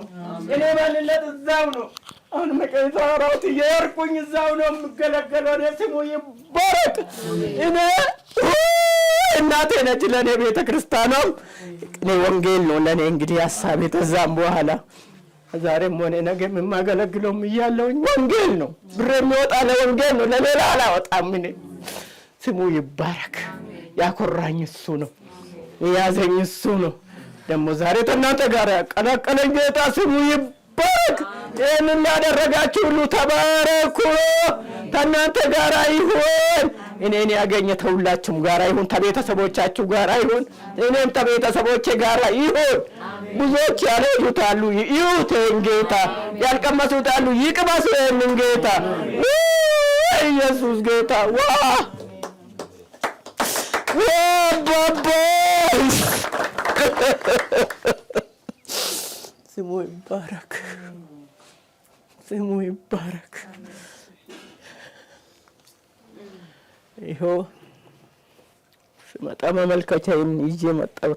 እኔ ማንነት እዛው ነው። አሁን መቀይታራውት እየሄድኩኝ እዛው ነው የምገለገለው። እኔ ስሙ ይባረክ። እኔ እናቴ ነች ለእኔ ቤተ ክርስቲያኗም እኔ ወንጌል ነው ለእኔ እንግዲህ ሀሳቤ። ከዛም በኋላ ዛሬም ሆነ ነገም የማገለግለውም እያለሁኝ ወንጌል ነው። ብር የሚወጣ ለወንጌል ነው፣ ለሌላ አላወጣም። እኔ ስሙ ይባረክ። ያኮራኝ እሱ ነው፣ የያዘኝ እሱ ነው። ደግሞ ዛሬ ከእናንተ ጋር ያቀላቀለኝ ጌታ ስሙ ይባረክ። ይህንን ላደረጋችሁ ሁሉ ተባረኩ። ከእናንተ ጋር ይሁን። እኔን ያገኘ ተሁላችሁም ጋር ይሁን፣ ከቤተሰቦቻችሁ ጋር ይሁን፣ እኔም ከቤተሰቦቼ ጋር ይሁን። ብዙዎች ያልሄዱት አሉ፣ ይዩት ይህን ጌታ። ያልቀመሱት አሉ፣ ይቅመሱ ይህንን ጌታ። ኢየሱስ ጌታ ዋ ስሙ ይባረክ፣ ስሙ ይባረክ። ይኸው ስመጣ መመልከቻዬን ይዤ መጣሁ።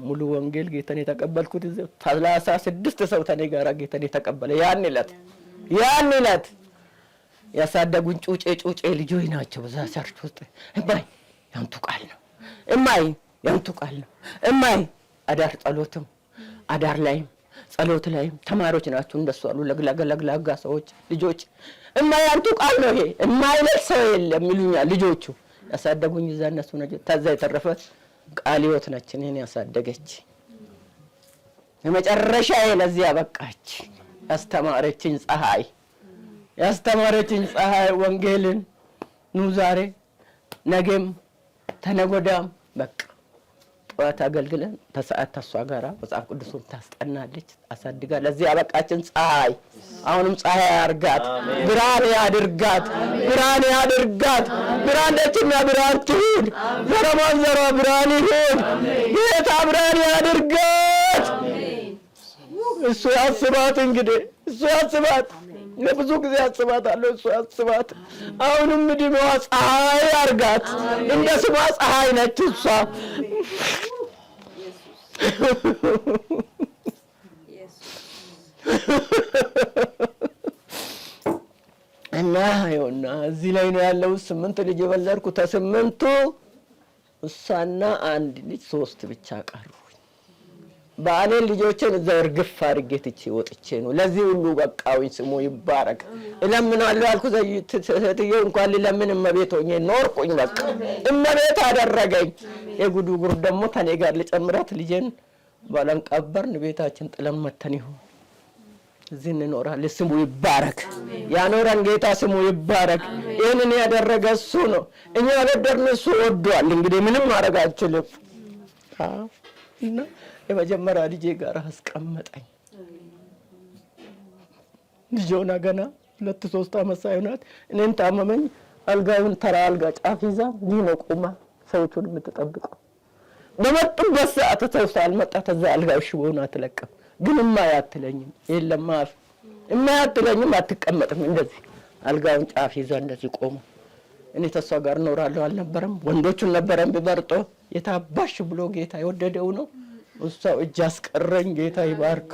ሙሉ ወንጌል ጌታን የተቀበልኩት 36 ሰው ተኔ ጋራ ጌታን የተቀበለ ያን ዕለት ያሳደጉኝ ጩጬ ልጆች ናቸው። በዛ ሰርች ውስጥ እማይ ያንቱ ቃል ነው፣ እማይ ያንቱ ቃል ነው፣ እማይ አዳር ጸሎትም አዳር ላይም ጸሎት ላይም ተማሪዎች ናቸው። እንደሱ አሉ ለግላጋ ሰዎች ልጆች እማይ ያንቱ ቃል ነው ይሄ እማይነት ሰው የለም ይሉኛል ልጆቹ። ያሳደጉኝ እዛ እነሱ ናቸው። ተዛ የተረፈ ቃል ሕይወት ነች እኔን ያሳደገች። የመጨረሻ ለዚህ ያበቃች ያስተማረችኝ ፀሐይ ወንጌልን ኑ ዛሬ ነገም ተነጎዳም በቃ ጠዋት አገልግለን ተሰዓት ተሷ ጋራ መጽሐፍ ቅዱስን ታስጠናለች፣ አሳድጋ ለዚህ ያበቃችን ፀሐይ አሁንም ፀሐይ ያርጋት፣ ብርሃን ያድርጋት፣ ብርሃን ያድርጋት። ብርሃን ነችና ብርሃን ትሁን፣ ዘረማን ዘሯ ብርሃን ይሁን። ጌታ ብርሃን ያድርጋት። እሱ ያስባት እንግዲህ እሱ ያስባት። ለብዙ ጊዜ ያስባታለሁ፣ እሱ ያስባት። አሁንም እድሜዋ ፀሐይ ያርጋት። እንደ ስሟ ፀሐይ ነች እሷ። እና ይኸውና እዚህ ላይ ነው ያለው። 8 ልጅ የወለድኩ ከ8ቱ እሷና አንድ ልጅ 3 ብቻ ቀሩ። ባሌን ልጆችን እዛው እርግፍ አድርጌ ትቼ ወጥቼ ነው ለዚህ ሁሉ በቃውኝ። ስሙ ይባረክ። እለምናለሁ አልኩ ሴትዮ እንኳን ለምን እመቤት ሆኜ ኖርኩኝ። በቃ እመቤት አደረገኝ። የጉዱ ጉር ደግሞ ተኔ ጋር ልጨምራት ልጄን ባለን ቀበርን። ቤታችን ጥለን መተን ይሁን እዚህ እንኖራለን። ስሙ ይባረክ። ያኖረን ጌታ ስሙ ይባረክ። ይህንን ያደረገ እሱ ነው። እኛ ወደድን፣ እሱ ወዷል። እንግዲህ ምንም ማድረግ አልችልም። እና የመጀመሪያ ልጄ ጋር አስቀመጠኝ። ልጆና ገና 2-3 ዓመት ሳይሆናት እኔን ታመመኝ። አልጋውን ተራ አልጋ ጫፍ ይዛ እንዲህ ነው ቆማ ሰዎቹን የምትጠብቀው። በመጡበት ሰዓት ተውሳ አልመጣ ተዛ አልጋው ሽቦውን አትለቅም። ግን እማያትለኝም የለም አፍ እማያትለኝም አትቀመጥም። እንደዚህ አልጋውን ጫፍ ይዛ እንደዚህ ቆሞ እኔ ተሷ ጋር ኖራለሁ አልነበረም። ወንዶቹን ነበረን ቢመርጦ የታባሽ ብሎ ጌታ የወደደው ነው። እሷው እጅ አስቀረኝ። ጌታ ይባርክ፣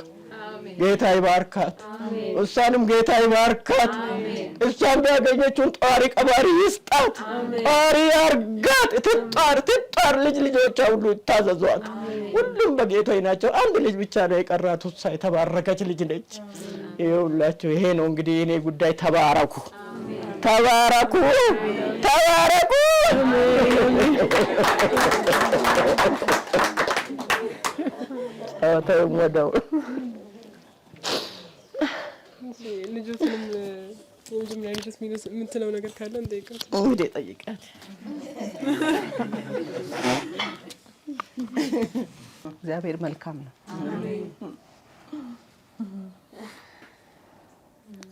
ጌታ ይባርካት። እሷንም ጌታ ይባርካት። እሷን ያገኘችውን ጧሪ ቀባሪ ይስጣት፣ ጧሪ ያርጋት። ትጣር ልጆቿ ሁሉ ይታዘዟት። ሁሉም በጌታዬ ናቸው። አንድ ልጅ ብቻ ነው የቀራት። እሷ የተባረከች ልጅ ነች። ይኸውላችሁ ይሄ ነው እንግዲህ የኔ ጉዳይ። ተባረኩ፣ ተባረኩ፣ ተባረኩ። ወደው ልጆትንም የመጀመሪያ ልጆት የምትለው ነገር ካለ እንጠይቃት። እንግዲህ ጠይቃት። እግዚአብሔር መልካም ነው።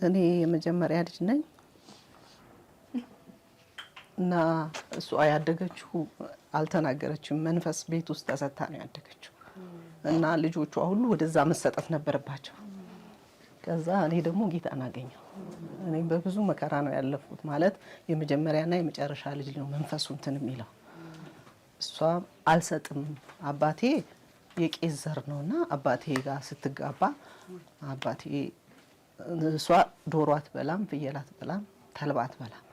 እኔ የመጀመሪያ ልጅ ነኝ እና እሷ ያደገችው አልተናገረችም። መንፈስ ቤት ውስጥ ተሰታ ነው ያደገችው እና ልጆቿ ሁሉ ወደዛ መሰጠት ነበረባቸው። ከዛ እኔ ደግሞ ጌታን አገኘሁ። እኔ በብዙ መከራ ነው ያለፉት። ማለት የመጀመሪያና የመጨረሻ ልጅ ነው መንፈሱ እንትን የሚለው። እሷ አልሰጥም አባቴ የቄስ ዘር ነውና አባቴ ጋር ስትጋባ አባቴ እሷ ዶሮ አትበላም፣ ፍየል አትበላም፣ ተልባ አትበላም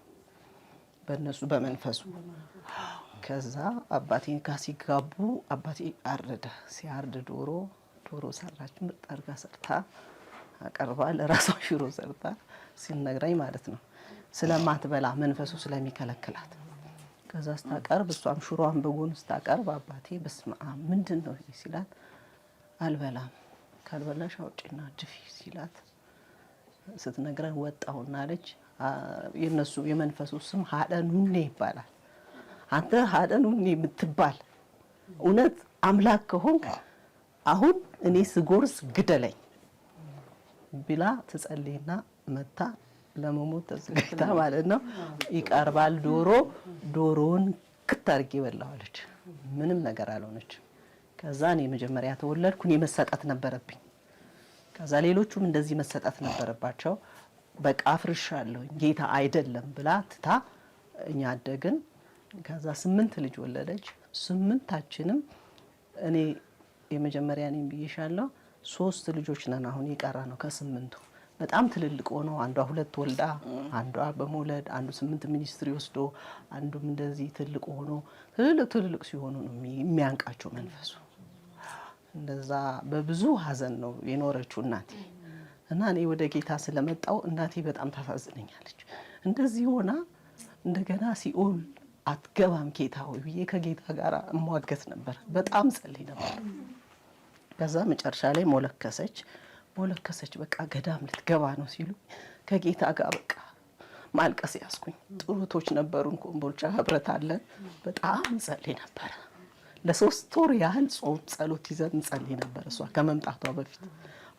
በእነሱ በመንፈሱ። ከዛ አባቴ ጋር ሲጋቡ አባቴ አረደ። ሲያርድ ዶሮ ሰራች፣ ምርጥ አድርጋ ሰርታ አቀርባ ለራሷ ሽሮ ሰርታ ሲነግራኝ ማለት ነው ስለማትበላ መንፈሱ ስለሚከለክላት። ከዛ ስታቀርብ እሷም ሽሮዋን በጎን ስታቀርብ አባቴ በስመ አብ ምንድን ነው ሲላት አልበላም ካልበላሽ አውጪና ድፊ ሲላት ስትነግረን ወጣሁና አለች። የነሱ የመንፈሱ ስም ሀደኑኔ ይባላል። አንተ ሀደኑኔ የምትባል እውነት አምላክ ከሆንክ አሁን እኔ ስጎርስ ግደለኝ ብላ ትጸልይና መታ ለመሞት ተዘጋጅታ ማለት ነው። ይቀርባል ዶሮውን ክታርጌ በላዋለች። ምንም ነገር አልሆነች። ከዛ እኔ መጀመሪያ ተወለድኩ። እኔ መሰጣት ነበረብኝ። ከዛ ሌሎቹም እንደዚህ መሰጣት ነበረባቸው። በቃ አፍርሻለሁ ጌታ አይደለም ብላ ትታ እኛ አደግን። ከዛ 8 ልጅ ወለደች። 8ታችንም እኔ የመጀመሪያ ነኝ ብዬሻለሁ። 3 ልጆች ነን አሁን የቀራ ነው ከ8ቱ። በጣም ትልልቅ ሆነው አንዷ 2 ወልዳ አንዷ በመውለድ አንዱ 8 ሚኒስትሪ ወስዶ አንዱም እንደዚህ ትልቅ ሆኖ ትልልቅ ሲሆኑ ነው የሚያንቃቸው መንፈሱ። እንደዛ በብዙ ሀዘን ነው የኖረችው እናቴ። እና እኔ ወደ ጌታ ስለመጣው እናቴ በጣም ታሳዝነኛለች። እንደዚህ ሆና እንደገና ሲኦል አትገባም ጌታ ሆይ ብዬ ከጌታ ጋር እሟገት ነበር። በጣም ጸልይ ነበር። ከዛ መጨረሻ ላይ ሞለከሰች። በቃ ገዳም ልትገባ ነው ሲሉ ከጌታ ጋር በቃ ማልቀስ ያስኩኝ። ጥሩቶች ነበሩን፣ ኮምቦልቻ ህብረት አለን። በጣም ጸልይ ነበር። ለ3 ወር ያህል ጾም ጸሎት ይዘን እንጸልይ ነበር እሷ ከመምጣቷ በፊት።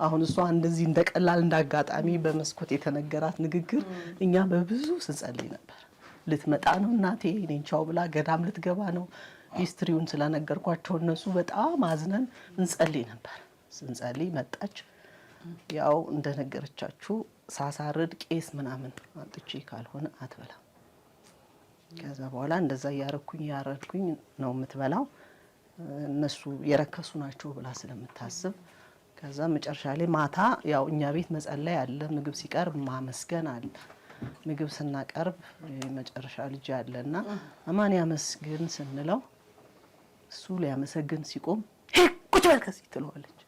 አሁን እሷ እንደዚህ እንደቀላል እንዳጋጣሚ በመስኮት የተነገራት ንግግር እኛ በብዙ ስንጸልይ ነበር። ልትመጣ ነው እናቴ እኔን ቻው ብላ ገዳም ልትገባ ነው። ሂስትሪውን ስለነገርኳቸው እነሱ በጣም አዝነን እንጸልይ ነበር። ስንጸልይ መጣች። ያው እንደነገረቻችሁ ሳሳርድ ቄስ ምናምን አንጥቼ ካልሆነ አትበላም። ከዛ በኋላ እንደዛ ያረድኩኝ ነው የምትበላው። እነሱ የረከሱ ናቸው ብላ ስለምታስብ ከዛ መጨረሻ ላይ ማታ ያው እኛ ቤት መጸለይ አለ፣ ምግብ ሲቀርብ ማመስገን አለ። ምግብ ስናቀርብ መጨረሻ ልጅ አለና አማን ያመስግን ስንለው እሱ ሊያመሰግን ሲቆም ሄኩ ቁጭ በል ከዚህ ትለዋለች።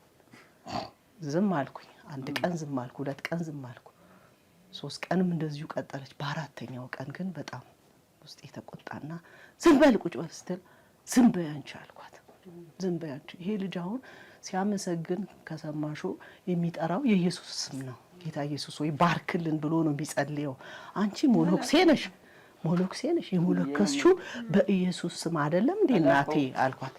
ዝም አልኩኝ። አንድ ቀን ዝም አልኩ፣ 2 ቀን ዝም አልኩ፣ 3 ቀንም እንደዚሁ ቀጠለች። በአራተኛው ቀን ግን በጣም ውስጤ ተቆጣና ዝም በል ቁጭ በል ስትል ዝም በይ አንቺ አልኳት። ዝም በይ አንቺ። ይሄ ልጅ አሁን ሲያመሰግን ከሰማሹ የሚጠራው የኢየሱስ ስም ነው። ጌታ ኢየሱስ ወይ ባርክልን ብሎ ነው የሚጸልየው። አንቺ ሞሎክሴ ነሽ የሞለከስሽው በኢየሱስ ስም አይደለም እንዴ እናቴ አልኳት።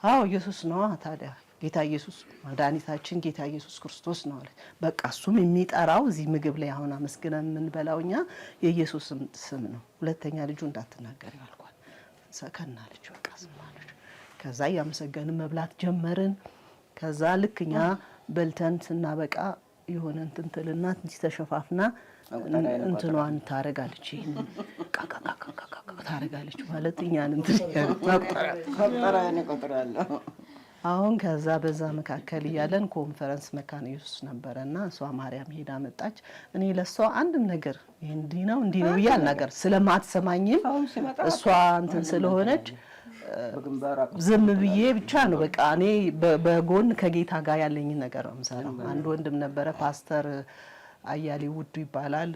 አዎ ኢየሱስ ነው ታዲያ ጌታ ኢየሱስ መድኃኒታችን ጌታ ኢየሱስ ክርስቶስ ነው አለ። በቃ እሱም የሚጠራው እዚህ ምግብ ላይ አሁን አመስግነን የምንበላውኛ የኢየሱስ ስም ነው። ሁለተኛ ልጁ እንዳትናገር አልኳት። ሰከና ልጅ በቃ ዝም አለች። ከዛ ያመሰገንን መብላት ጀመርን። ከዛ ልክኛ በልተን ስናበቃ የሆነ እንትን ትልና ተሸፋፍና እንትኗን ታረጋለች። ይሄን ታረጋለች ማለት እኛን እንትን ቆጥራለሁ። አሁን ከዛ በዛ መካከል እያለን ኮንፈረንስ መካነ ኢየሱስ ነበረና እሷ ማርያም ሄዳ መጣች። እኔ ለሷ አንድም ነገር እንዲህ ነው ይያል ነገር ስለማትሰማኝም እሷ እንትን ስለሆነች ዝም ብዬ ብቻ ነው በቃ እኔ በጎን ከጌታ ጋር ያለኝ ነገር ነው የምሰራው። አንድ ወንድም ነበረ ፓስተር አያሌ ውዱ ይባላል።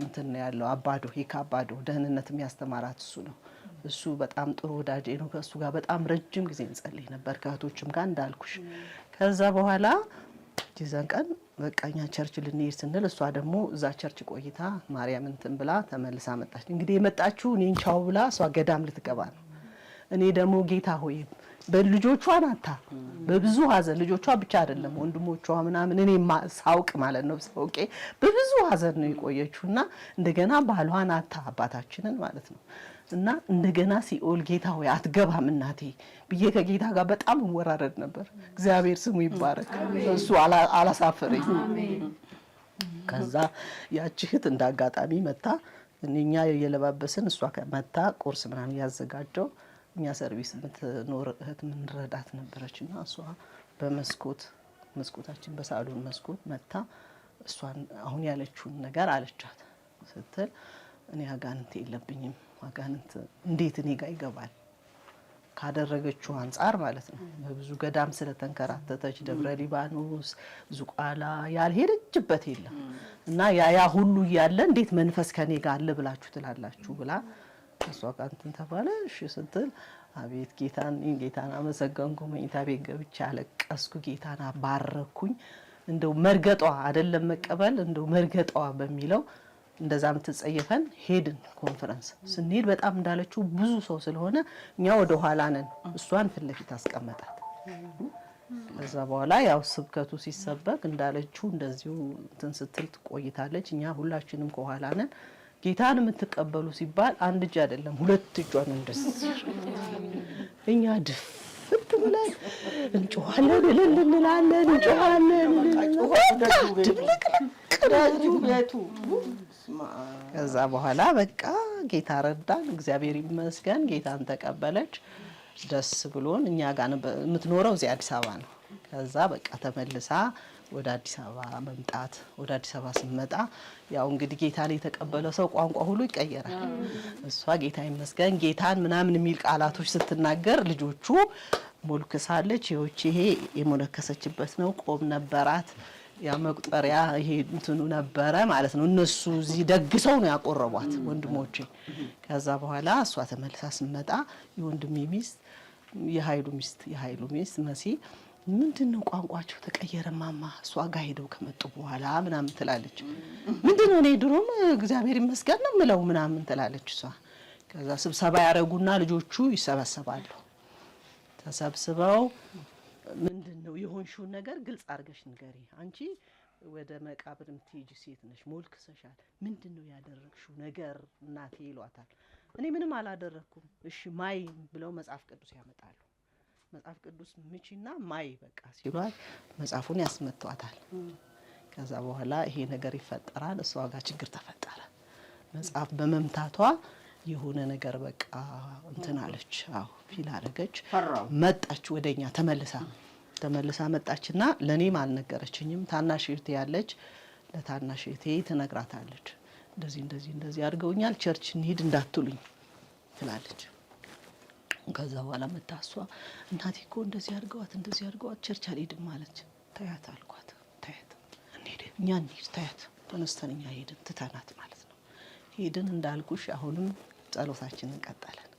እንትን ያለው አባዶ አባዶ ደህንነትም ያስተማራት እሱ ነው። እሱ በጣም ጥሩ ወዳጄ ነው። ከእሱ ጋር በጣም ረጅም ጊዜ እንጸልይ ነበር ከእህቶችም ጋር እንዳልኩሽ። ከዛ በኋላ ጂዛን ቀን በቃኛ ቸርች ልንሄድ ስንል እሷ ደግሞ እዛ ቸርች ቆይታ ማርያም እንትን ብላ ተመልሳ መጣች። እንግዲህ የመጣችው እኔን ቻው ብላ እሷ ገዳም ልትገባ ነው። እኔ ደግሞ ጌታ ሆይ በልጆቿን አታ በብዙ ሀዘን ልጆቿ ብቻ አይደለም ወንድሞቿ ምናምን እኔ ሳውቅ ማለት ነው ሳውቄ በብዙ ሀዘን ነው የቆየችውና እንደገና ባሏን አታ አባታችንን ማለት ነው እና እንደገና ሲኦል ጌታ ሆይ አትገባም እናቴ ብዬ ከጌታ ጋር በጣም ወራረድ ነበር። እግዚአብሔር ስሙ ይባረክ። እሱ አላሳፈረኝ። ከዛ ያቺ እህት እንዳጋጣሚ መታ እኛ የለባበስን እሷ መታ ቁርስ ምናምን ያዘጋጀው እኛ ሰርቪስ የምትኖር እህት ምንረዳት ነበረችና እሷ በመስኮታችን በሳሎን መስኮት መታ እሷን አሁን ያለችውን ነገር አለቻት ስትል እኔ አጋንንት የለብኝም አጋንንት እንዴት እኔ ጋር ይገባል ካደረገችው አንፃር ማለት ነው። በብዙ ገዳም ስለተንከራተተች ደብረ ሊባኖስ ዙቋላ ያልሄደችበት የለም እና ያ ሁሉ ያለ እንዴት መንፈስ ከኔ ጋር አለ ብላችሁ ትላላችሁ ብላ እሷ ጋር እንትን ተባለ። እሺ ስትል አቤት ጌታን አመሰገንኩ። መኝታ ቤት ገብቼ አለቀስኩ። ጌታን አባረኩኝ። እንደው መርገጧ አይደለም መቀበል እንደው መርገጧ በሚለው እንደዛ ምትጸየፈን ሄድን። ኮንፈረንስ ስንሄድ በጣም እንዳለችው ብዙ ሰው ስለሆነ እኛ ወደ ኋላ ነን፣ እሷን ፊት ለፊት አስቀመጣት። ከዛ በኋላ ያው ስብከቱ ሲሰበክ እንዳለችው እንደዚሁ እንትን ስትል ቆይታለች። እኛ ሁላችንም ከኋላ ነን። ጌታን የምትቀበሉ ሲባል አንድ እጅ አይደለም 2 እጇን እንደዚህ እኛ ድፍት ብለን እንጮሃለን፣ እንላለን፣ እንጮሃለን። ከዛ በኋላ በቃ ጌታ ረዳን፣ እግዚአብሔር ይመስገን። ጌታን ተቀበለች። ደስ ብሎን እኛ ጋር የምትኖረው እዚህ አዲስ አበባ ነው። ከዛ በቃ ተመልሳ ወደ አዲስ አበባ መምጣት ወደ አዲስ አበባ ስመጣ ያው እንግዲህ ጌታን የተቀበለ ሰው ቋንቋ ሁሉ ይቀየራል። እሷ ጌታ ይመስገን ጌታን ምናምን የሚል ቃላቶች ስትናገር ልጆቹ ሞልክሳለች። ይሄ የሞለከሰችበት ነው። ቆም ነበራት ያ መቁጠሪያ ይሄ እንትኑ ነበረ ማለት ነው። እነሱ እዚህ ደግሰው ነው ያቆረቧት ወንድሞቼ። ከዛ በኋላ እሷ ተመልሳ ስመጣ የወንድሜ ሚስት የኃይሉ ሚስት መሲ ምንድነው ቋንቋቸው ተቀየረ ማማ እሷ ጋር ሄደው ከመጡ በኋላ ምናምን ትላለች። ምንድነው እኔ ድሮም እግዚአብሔር ይመስገን ነው ምለው ምናምን ትላለች እሷ። ከዛ ስብሰባ ያረጉና ልጆቹ ይሰበሰባሉ። ተሰብስበው ምንድነው የሆንሽው ነገር ግልጽ አድርገሽ ንገሪ፣ አንቺ ወደ መቃብር ምትሄጂ ሴት ነሽ፣ ሞልክሰሻል፣ ምንድነው ያደረግሽው ነገር እናቴ ይሏታል። እኔ ምንም አላደረኩም። እሺ ማይ ብለው መጽሐፍ ቅዱስ ያመጣሉ። መጽሐፍ ቅዱስ ምቺና ማይ በቃ ሲሏት መጽሐፉን ያስመቷታል። ከዛ በኋላ ይሄ ነገር ይፈጠራል። እሷ ጋር ችግር ተፈጠረ። መጽሐፍ በመምታቷ የሆነ ነገር በቃ እንትን አለች። አዎ ፊል አደረገች። መጣች ወደኛ ተመልሳ መጣችና ለኔም አልነገረችኝም። ታናሽ እህቴ ያለች ለታናሽ እህቴ ትነግራታለች። እንደዚህ አድርገውኛል፣ ቸርች እንሂድ እንዳትሉኝ ትላለች። ከዛ በኋላ መጣሷ እናቴ እኮ እንደዚህ አድርገዋት ቸርች አልሄድም አለች። ታያት አልኳት። ታያት እኛ እንሂድ ታያት። ተነስተን እኛ ሄድን ትተናት ማለት ነው። ሄድን እንዳልኩሽ አሁንም ጸሎታችንን ቀጠለን።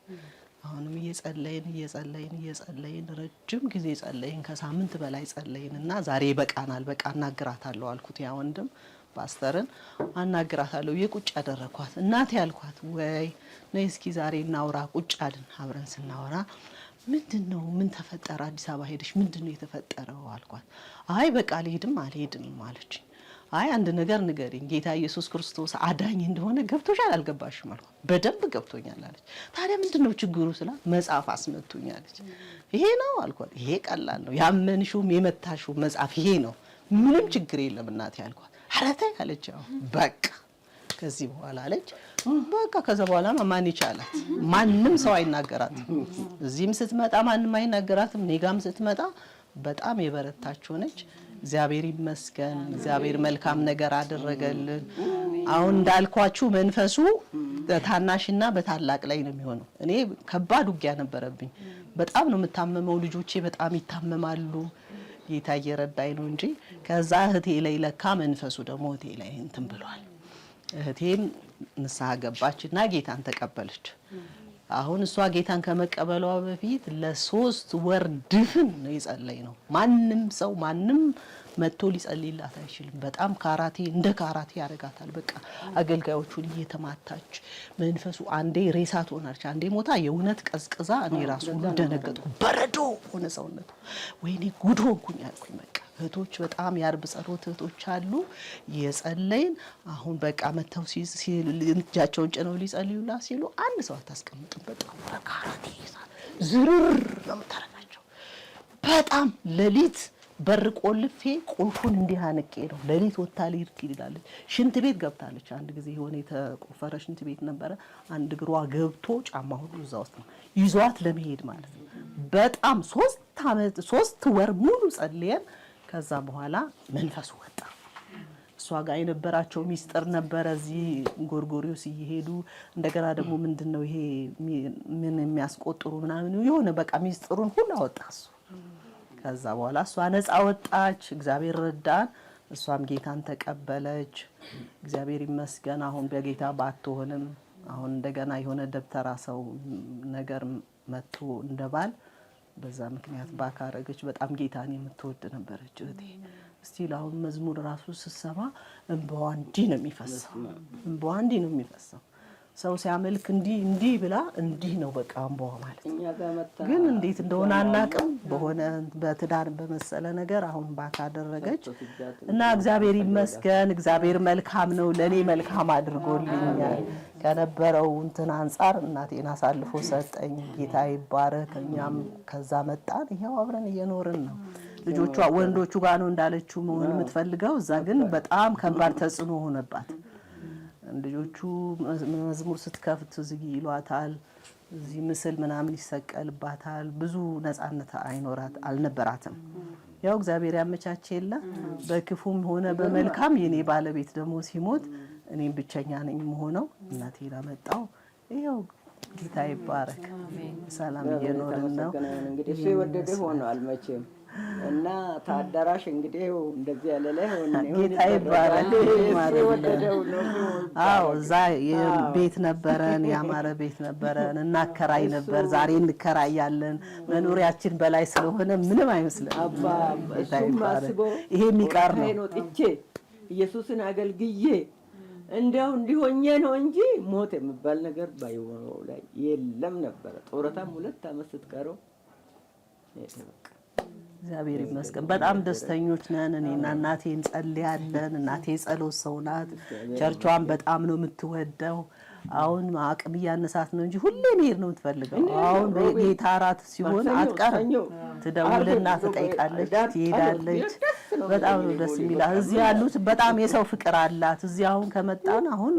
አሁንም እየጸለይን ረጅም ጊዜ ጸለይን። ከሳምንት በላይ ጸለይን እና ዛሬ ይበቃናል፣ በቃ አናግራታለሁ አልኩት። ያ ወንድም ፓስተርን አናግራታለሁ የቁጭ አደረኳት። እናቴ አልኳት ወይ ነይ እስኪ ዛሬ እናውራ። ቁጭ አልን። አብረን ስናወራ ምንድነው ምን ተፈጠረ? አዲስ አበባ ሄደሽ ምንድነው የተፈጠረው አልኳት። አይ በቃ አልሄድም አለች። አይ አንድ ነገር ንገሪኝ፣ ጌታ ኢየሱስ ክርስቶስ አዳኝ እንደሆነ ገብቶሻል አልገባሽም አልኳት። በደንብ ገብቶኛል አለች። ታዲያ ምንድነው ችግሩ ስላት መጽሐፍ አስመቱኛለች። ይሄ ነው አልኳት። ይሄ ቀላል ነው፣ ያመንሽውም የመታሽው መጽሐፍ ይሄ ነው፣ ምንም ችግር የለም እናቴ አልኳት። አረተ አለች። በቃ ከዚህ በኋላ አለች በቃ ከዛ በኋላ ማን ይቻላት? ማንም ሰው አይናገራትም። እዚህም ስትመጣ ማንም አይናገራትም። ኔጋም ስትመጣ በጣም የበረታች ሆነች። እግዚአብሔር ይመስገን። እግዚአብሔር መልካም ነገር አደረገልን። አሁን እንዳልኳችሁ መንፈሱ በታናሽና በታላቅ ላይ ነው የሚሆነው። እኔ ከባድ ውጊያ ነበረብኝ። በጣም ነው የምታመመው። ልጆቼ በጣም ይታመማሉ። ጌታ እየረዳኝ ነው እንጂ ከዛ እህቴ ላይ ለካ መንፈሱ ደግሞ እህቴ ላይ እንትን ብሏል። እህቴም ንስሐ ገባችና ጌታን ተቀበለች። አሁን እሷ ጌታን ከመቀበሏ በፊት ለ3 ወር ድፍን ነው የጸለይ ነው። ማንም መጥቶ ሊጸልይላት አይችልም። በጣም እንደ ካራቴ ያደርጋታል። በቃ አገልጋዮቹን እየተማታች መንፈሱ አንዴ ሬሳ ትሆናለች፣ አንዴ ሞታ የእውነት ቀዝቅዛ እኔ ራሱ ሁሉ ደነገጥኩ። በረዶ ሆነ ሰውነቱ። ወይኔ ጉድ ሆንኩኝ አልኩኝ። በቃ እህቶች በጣም የአርብ ጸሎት እህቶች አሉ የጸለይን። አሁን በቃ መተው እጃቸውን ጭነው ሊጸልዩላት ሲሉ አንድ ሰው አታስቀምጥም። በጣም በካራቴ ዝርር ነው የምታረጋቸው። በጣም ሌሊት በር ቆልፌ ቁልፉን እንዲህ አንቄ ነው ሌሊት ወጣ ልሂድ ይላለች። ሽንት ቤት ገብታለች። አንድ ጊዜ የሆነ የተቆፈረ ሽንት ቤት ነበረ። አንድ እግሯ ገብቶ ጫማ ሁሉ እዛ ውስጥ ነው ይዟት ለመሄድ ማለት ነው። በጣም 3 ወር ሙሉ ጸልየን ከዛ በኋላ መንፈሱ ወጣ። እሷ ጋር የነበራቸው ሚስጥር ነበረ። እዚህ ጎርጎሪዮስ እየሄዱ እንደገና ደግሞ ምንድነው ይሄ ምን የሚያስቆጥሩ ምናምን የሆነ በቃ ሚስጥሩን ሁሉ አወጣ እሱ። ከዛ በኋላ እሷ ነፃ ወጣች። እግዚአብሔር ረዳን። እሷም ጌታን ተቀበለች። እግዚአብሔር ይመስገን። አሁን በጌታ ባትሆንም አሁን እንደገና የሆነ ደብተራ ሰው ነገር መጥቶ እንደባል በዛ ምክንያት ባካረገች። በጣም ጌታን የምትወድ ነበረች እህቴ። እስቲ አሁን መዝሙር ራሱ ስሰማ እንባዋ እንዲህ ነው የሚፈሰው። ሰው ሲያመልክ እንዲህ ብላ እንዲህ ነው በቃ እንባዋ ማለት ነው። ግን እንዴት እንደሆነ አናውቅም። በሆነ በትዳር በመሰለ ነገር አሁን ባካደረገች እና እግዚአብሔር ይመስገን። እግዚአብሔር መልካም ነው። ለኔ መልካም አድርጎልኛል። ከነበረው እንትን አንፃር እናቴን አሳልፎ ሰጠኝ። ጌታ ይባረክ። እኛም ከዛ መጣን። ይሄው አብረን እየኖርን ነው። ልጆቿ ወንዶቹ ጋር ነው እንዳለችው መሆን የምትፈልገው። እዛ ግን በጣም ከባድ ተጽዕኖ ሆነባት። ልጆቹ መዝሙር ስትከፍት ዝጊ ይሏታል። እዚህ ምስል ምናምን ይሰቀልባታል። ብዙ ነፃነት አልነበራትም። ያው እግዚአብሔር ያመቻች የለ በክፉም ሆነ በመልካም። የኔ ባለቤት ደግሞ ሲሞት እኔም ብቸኛ ነኝ የምሆነው። እናቴን አመጣው። ይሄው ጌታ ይባረክ። ሰላም እየኖርን ነው። እንግዲህ እሱ የወደደ ሆኗል መቼም እና ታዳራሽ እንግዲህ እንደዚህ ያለለ ሆነ ጌታ ይባረክ ማለት ነው። አዎ እዛ ቤት ነበረን፣ ያማረ ቤት ነበረን፣ እናከራይ ነበር። ዛሬ እንከራያለን። መኖሪያችን በላይ ስለሆነ ምንም አይመስልም። እሱም አስቦ ይሄ የሚቀር ነው። ጥቼ ኢየሱስን አገልግዬ እንደው እንዲሆኜ ነው እንጂ ሞት የሚባል ነገር ባይሆነው ላይ የለም ነበር። ጦረታም 2 ዓመት ስትቀረው እግዚአብሔር ይመስገን በጣም ደስተኞች ነን። እኔና እናቴ እንጸልያለን። እናቴ ጸሎት ሰው ናት። ቸርቿን በጣም ነው የምትወደው። አሁን አቅም እያነሳት ነው እንጂ ሁሌ መሄድ ነው የምትፈልገው። አሁን በጌታ እራት ሲሆን አትቀርም። ትደውልና ትጠይቃለች፣ ትሄዳለች። በጣም ነው ደስ የሚላት። እዚህ ያሉት በጣም የሰው ፍቅር አላት። እዚህ አሁን ከመጣን አሁን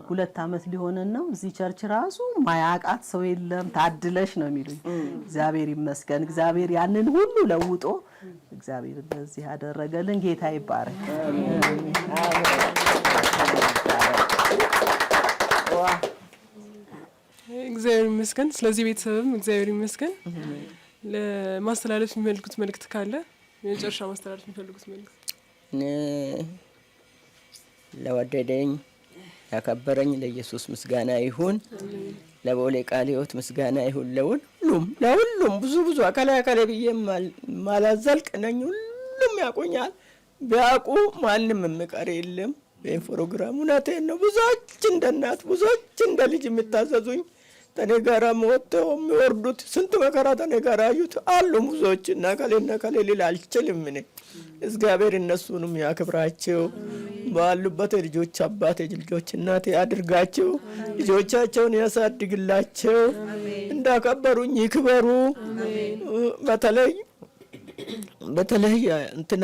2 ዓመት ሊሆነን ነው። እዚህ ቸርች ራሱ ማያቃት ሰው የለም። ታድለሽ ነው የሚሉኝ። እግዚአብሔር ይመስገን። እግዚአብሔር ያንን ሁሉ ለውጦ እግዚአብሔር እንደዚህ ያደረገልን ጌታ ይባረክ። እግዚአብሔር ይመስገን። ስለዚህ ቤተሰብም እግዚአብሔር ይመስገን። ለማስተላለፍ የሚፈልጉት መልእክት ካለ የመጨረሻ ማስተላለፍ የሚፈልጉት መልእክት? ለወደደኝ ያከበረኝ ለኢየሱስ ምስጋና ይሁን። ለቦሌ ቃለ ሕይወት ምስጋና ይሁን። ለሁሉም ብዙ አካለ ብዬ ማላዘልቅ ነኝ። ሁሉም ያቆኛል። ቢያውቁ ማንም የሚቀር የለም። ይህን ፕሮግራም እውነቴን ነው። ብዙዎች እንደ እናት ብዙዎች እንደ ልጅ የሚታዘዙኝ ተኔ ጋራ ወጥተው የሚወርዱት ስንት መከራ ተኔ ጋራ አዩት አሉ ብዙዎች እና ከሌ ሊል አልችልም። እኔ እግዚአብሔር እነሱንም ያክብራቸው። ባሉበት ልጆች አባት ልጆች እናት ያድርጋቸው። ልጆቻቸውን ያሳድግላቸው። እንዳከበሩኝ ይክበሩ። በተለይ እንትና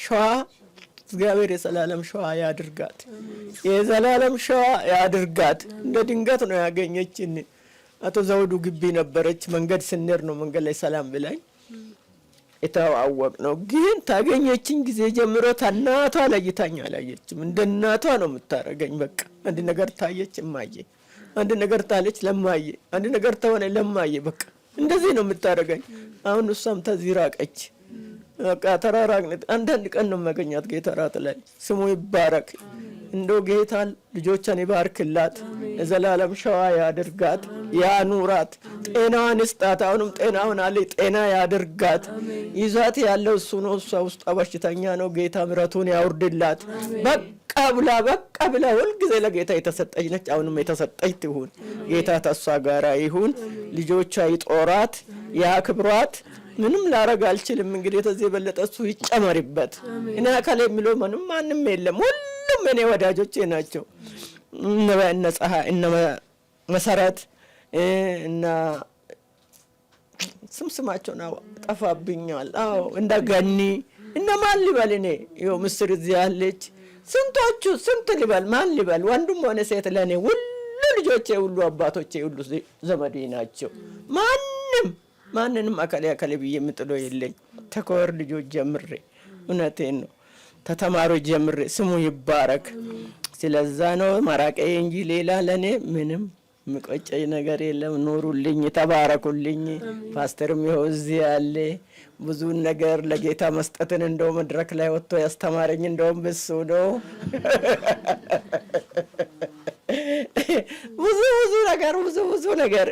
ሸዋ እግዚአብሔር የዘላለም ሸዋ ያድርጋት። የዘላለም ሸዋ ያድርጋት። እንደ ድንገት ነው ያገኘችን። አቶ ዘውዱ ግቢ ነበረች። መንገድ ስንሄድ ነው መንገድ ላይ ሰላም ብላኝ የተዋወቅ ነው። ግን ታገኘችኝ ጊዜ ጀምሮ ታናቷ ለይታኝ አላየችም። እንደ እናቷ ነው የምታረገኝ። በቃ አንድ ነገር ታየች እማዬ፣ አንድ ነገር ታለች ለማዬ፣ አንድ ነገር ተሆነ ለማዬ። በቃ እንደዚህ ነው የምታረገኝ። አሁን እሷም ተዚህ ራቀች። በቃ ተራራቅን። አንዳንድ ቀን ነው መገኛት ጌታ ራት ላይ ስሙ ይባረክ። እንዶ ጌታ ልጆቿን ይባርክላት። የዘላለም ሸዋ ያድርጋት፣ ያኑራት፣ ጤናዋን ይስጣት። አሁንም ጤናውን አለ ጤና ያድርጋት። ይዛት ያለው እሱ ነው። እሷ ውስጥ በሽተኛ ነው። ጌታ ምሕረቱን ያውርድላት። በቃ ብላ ሁልጊዜ ለጌታ የተሰጠች ነች። አሁንም የተሰጠች ትሁን። ጌታ ተሷ ጋራ ይሁን። ልጆቿ ይጦራት፣ ያክብሯት። ምንም ላረግ አልችልም። እንግዲህ ተዚህ የበለጠ እሱ ይጨመርበት። እኔ አካል የሚለው ማንም የለም። ሁሉም እኔ ወዳጆቼ ናቸው። እነ ፀሐይ እነ መሰረት እና ስማቸውን ጠፋብኛል። አዎ እንደ ገኒ እነ ማን ልበል እኔ ይኸው ምስር እዚህ ያለች ስንቶቹ ስንት ልበል ማን ልበል? ወንዱም ሆነ ሴት ለእኔ ሁሉ ልጆቼ ሁሉ አባቶቼ ሁሉ ዘመዴ ናቸው። ማንንም አካሌ ብዬ የምጥሎ የለኝ። ተከወር ልጆች ጀምሬ እውነቴን ነው ተተማሪዎች ጀምሬ ስሙ ይባረክ። ስለዛ ነው መራቄ እንጂ ሌላ ለኔ ምንም ምቆጨኝ ነገር የለም። ኑሩልኝ፣ ተባረኩልኝ። ፓስተርም ይኸው እዚህ ያለ ብዙ ነገር ለጌታ መስጠትን እንደው መድረክ ላይ ወጥቶ ያስተማረኝ እንደውም ብሱ ነው። ብዙ ነገር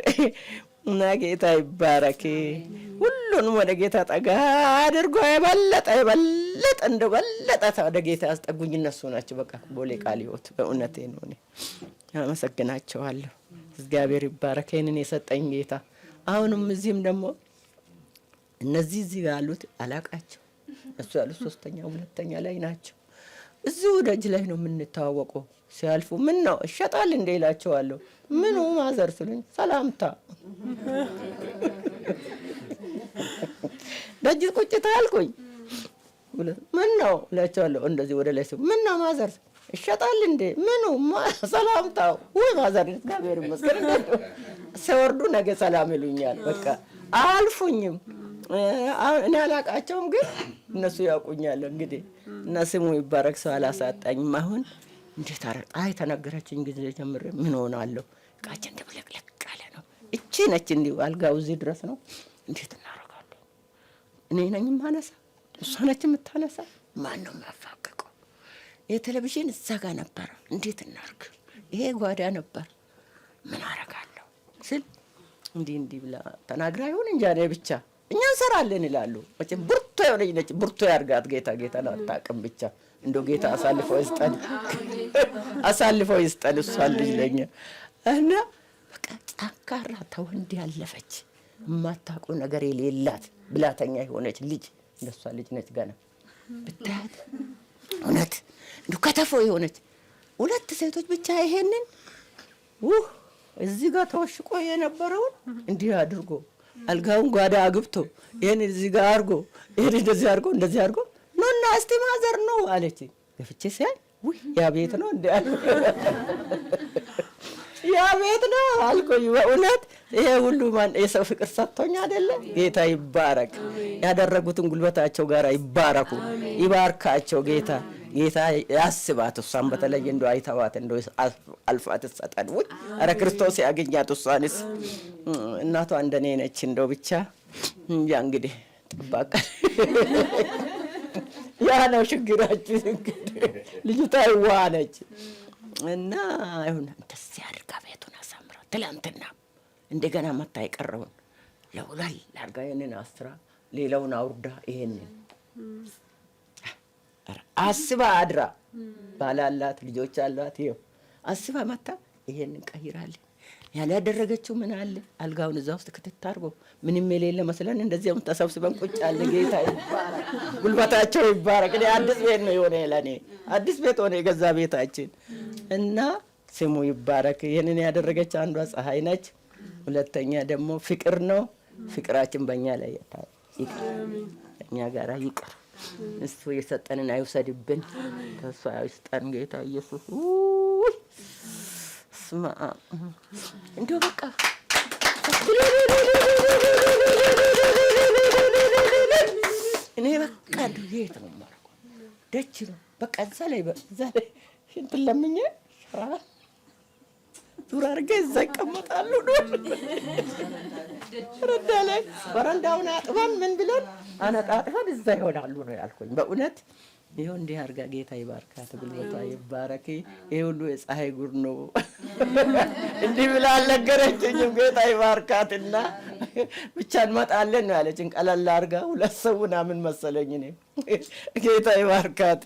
እና ጌታ ይባረክ። ሁሉንም ወደ ጌታ ጠጋ አድርጎ የበለጠ ወደ ጌታ ያስጠጉኝ እነሱ ናቸው። በቃ ቦሌ ቃለ ሕይወት በእውነቴ ነው። እኔ አመሰግናቸዋለሁ። እግዚአብሔር ይባረክ ይህንን የሰጠኝ ጌታ። አሁንም እዚህም ደግሞ እነዚህ እዚህ ያሉት አላቃቸው እሱ ያሉት ሁለተኛ ላይ ናቸው። እዚሁ ደጅ ላይ ነው የምንተዋወቀው። ሲያልፉ ምን ነው እሸጣል እንደ ይላቸዋለሁ። ምኑ ማዘር ስሉኝ ሰላምታ ደጅ ቁጭ ታልኩኝ ምን ነው እላቸዋለሁ። እንደዚህ ወደ ላይ ሲሉ ምን ነው ማዘር እሸጣል እንደ ምኑ ሰላምታው ወይ ማዘር እግዚአብሔር ይመስገን። ሲወርዱ ነገ ሰላም ይሉኛል። በቃ አልፉኝም። እኔ አላቃቸውም ግን እነሱ ያውቁኛል። እንግዲህ እና ስሙ ይባረክ። ሰው አላሳጣኝም። አሁን እንዴት አይ ተነገረችኝ ጊዜ ጀምሬ ምን ሆናለሁ? ቃችን እንደብለቅለቅ ያለ ነው። እቺ ነች እንዲሁ አልጋው እዚህ ድረስ ነው። እንዴት እናደርጋለን? እኔ ነኝ የማነሳ እሷ ነች የምታነሳ። ማን ነው የሚያፋቅቀው? የቴሌቪዥን እዛ ጋር ነበር። እንዴት እናርግ? ይሄ ጓዳ ነበር። ምን አረጋለሁ ስል እንዲህ ብላ ተናግራ ይሁን እንጂ እኔ ብቻ እኛ እንሰራለን ይላሉ። መቼም ብርቱ የሆነች ነች። ብርቱ ያርጋት ጌታ ነው አታውቅም። ብቻ እንደው ጌታ አሳልፈው ይስጠን እሷን ልጅ ለኛ እና በቃ ጠንካራ ተወንድ ያለፈች የማታውቁ ነገር የሌላት ብላተኛ የሆነች ልጅ እንደሷ ልጅ ነች። ገና ብታያት እውነት እንደው ከተፎ የሆነች ሁለት ሴቶች ብቻ ይሄንን እዚህ ጋር ተወሽቆ የነበረውን እንዲህ አድርጎ አልጋውን ጓዳ አግብቶ ይሄን እዚህ ጋር አድርጎ ይሄን እንደዚህ አድርጎ ኖና እስቲ ማዘር ነው አለች። ገፍቼ ሲያይ ያ ቤት ነው እንዴ ያ ቤት ነው አልኩኝ። በእውነት ይሄ ሁሉ ማን የሰው ፍቅር ሰጥቶኝ አይደለ? ጌታ ይባረክ። ያደረጉትን ጉልበታቸው ጋር ይባረኩ፣ ይባርካቸው ጌታ። ጌታ ያስባት እሷን በተለይ እንደው አይተዋት እንደው አልፋት ሰጠን ወይ አረ ክርስቶስ ያገኛት እሷንስ እናቷ እንደኔ ነች እንደው ብቻ ያ እንግዲህ ጥባቃ ያ ነው ችግራችን እንግዲህ ልጅቷ ይዋነች እና አይሁን እንደዚህ አድርጋ ቤቱን አሳምራ ትላንትና እንደገና መታ ይቀርበው ለውላል አድርጋ የኔን አስራ ሌላውን አውርዳ ይሄንን አስባ አድራ ባላላት ልጆች አሏት ይሄው አስባ መታ ይሄንን ቀይራለች ያላደረገችው ምን አለ አልጋውን እዛ ውስጥ ከተታርጎ ምንም የሌለ መስለን እንደዚያም ተሰብስበን ቁጭ አለ ጌታ ይባረክ ጉልበታቸው ይባረክ አዲስ ቤት ነው የሆነ ለኔ አዲስ ቤት ሆነ የገዛ ቤታችን እና ስሙ ይባረክ ይሄንን ያደረገች አንዷ ፀሐይ ነች ሁለተኛ ደግሞ ፍቅር ነው ፍቅራችን በእኛ ላይ ይቅር እኛ ጋር ይቅር እሱ የሰጠንን አይውሰድብን ተስፋ አይስጠን ጌታ ኢየሱስ ስማ እንደው በቃ እኔ በቃ ዱዬት ነው ማለት ደች ነው በቃ እዛ ላይ እንትን ለምኜ ዙር አድርጌ እዛ ይቀመጣሉ ረዳ ላይ በረንዳውን አጥበን ምን ብለን አነጣጥፈን እዛ ይሆናሉ ነው ያልኩኝ በእውነት ይሄው እንዲህ አድርጋ ጌታ ይባርካት ጉልበቷ ይባረክ ይሄ ሁሉ የፀሐይ ጉር ነው እንዲህ ብላ አልነገረችኝም ጌታ ይባርካትና ብቻ እንመጣለን ነው ያለችን ቀለል አድርጋ ሁለት ሰው ምናምን መሰለኝ እኔ ጌታ ይባርካት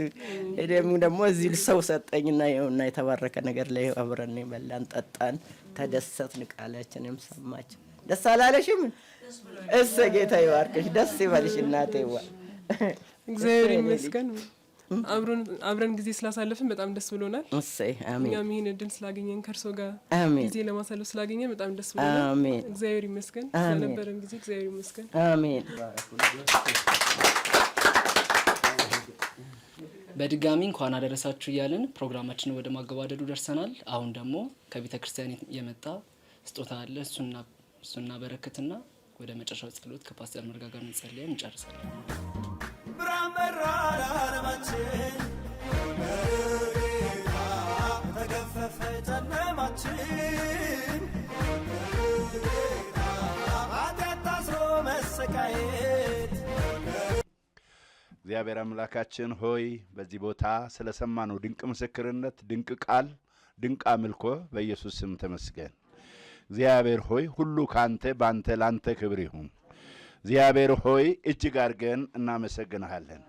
ደግሞ እዚህ ሰው ሰጠኝና ይኸውና የተባረከ ነገር ላይ አብረን በላን ጠጣን ተደሰትን ቃላችንም ሰማች ደስ አላለሽም እሰ ጌታ ይባርክሽ ደስ ይበልሽ እናቴዋ እግዚአብሔር ይመስገን አብረን ጊዜ ስላሳለፍን በጣም ደስ ብሎናል እሰይ አሜን እኛም ይሄን እድል ስላገኘን ከርሶ ጋር አሜን ጊዜ ለማሳለፍ ስላገኘን በጣም ደስ ብሎናል አሜን እግዚአብሔር ይመስገን ስለነበረን ጊዜ እግዚአብሔር ይመስገን አሜን በድጋሚ እንኳን አደረሳችሁ እያልን ፕሮግራማችንን ወደ ማገባደዱ ደርሰናል አሁን ደግሞ ከቤተ ክርስቲያን የመጣ ስጦታ አለ እሱና በረከትና ወደ መጨረሻው ጸሎት ከፓስተር መርጋ ጋር እንጸልያለን እንጨርሳለን ብራመራራ ለማችን በጌታ ተገፈፈ ጨለማችን በጌታ አታስሮ መሰቃየት እግዚአብሔር አምላካችን ሆይ በዚህ ቦታ ስለሰማነው ድንቅ ምስክርነት ድንቅ ቃል ድንቅ አምልኮ በኢየሱስ ስም ተመስገን እግዚአብሔር ሆይ ሁሉ ካንተ ባንተ ላንተ ክብር ይሁን እግዚአብሔር ሆይ እጅግ አድርገን እናመሰግንሃለን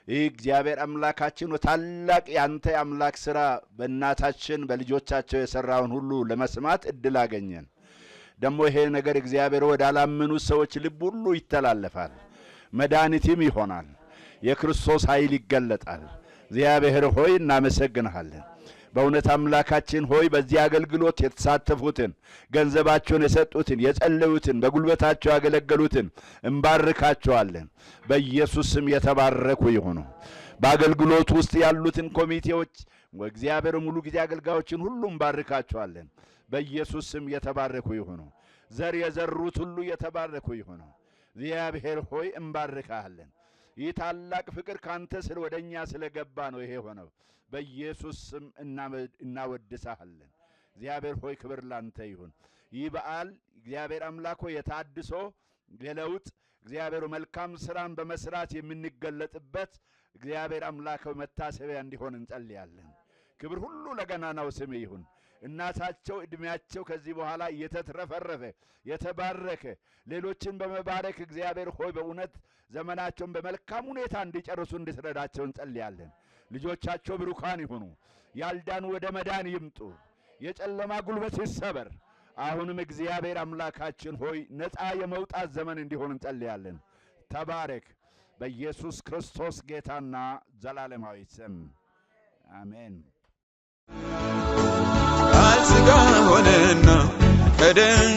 ይህ እግዚአብሔር አምላካችን ታላቅ ያንተ አምላክ ሥራ በእናታችን በልጆቻቸው የሰራውን ሁሉ ለመስማት እድል አገኘን ደግሞ ይሄ ነገር እግዚአብሔር ወዳላመኑ ሰዎች ልብ ሁሉ ይተላለፋል መድኃኒትም ይሆናል የክርስቶስ ኃይል ይገለጣል እግዚአብሔር ሆይ እናመሰግንሃለን በእውነት አምላካችን ሆይ በዚህ አገልግሎት የተሳተፉትን ገንዘባቸውን የሰጡትን የጸለዩትን በጉልበታቸው ያገለገሉትን እንባርካቸዋለን በኢየሱስ ስም የተባረኩ ይሁኑ በአገልግሎት ውስጥ ያሉትን ኮሚቴዎች እግዚአብሔር ሙሉ ጊዜ አገልጋዮችን ሁሉ እንባርካቸዋለን በኢየሱስ ስም የተባረኩ ይሁኑ ዘር የዘሩት ሁሉ የተባረኩ ይሁኑ እግዚአብሔር ሆይ እንባርካለን ይህ ታላቅ ፍቅር ካንተ ወደኛ ስለገባ ነው ይሄ ሆነው በኢየሱስ ስም እናወድሳለን እግዚአብሔር ሆይ ክብር ላንተ ይሁን ይህ በዓል እግዚአብሔር አምላክ ሆይ የታድሶ የለውጥ እግዚአብሔር መልካም ሥራን በመስራት የምንገለጥበት እግዚአብሔር አምላክ መታሰቢያ እንዲሆን እንጸልያለን ክብር ሁሉ ለገናናው ስም ይሁን እናታቸው እድሜያቸው ከዚህ በኋላ የተትረፈረፈ የተባረከ ሌሎችን በመባረክ እግዚአብሔር ሆይ በእውነት ዘመናቸውን በመልካም ሁኔታ እንዲጨርሱ እንድትረዳቸው እንጸልያለን ልጆቻቸው ብሩካን ይሁኑ ያልዳኑ ወደ መዳን ይምጡ የጨለማ ጉልበት ይሰበር አሁንም እግዚአብሔር አምላካችን ሆይ ነፃ የመውጣት ዘመን እንዲሆን እንጸልያለን ተባረክ በኢየሱስ ክርስቶስ ጌታና ዘላለማዊ ስም አሜን ቃል ሥጋ ሆነና ከደም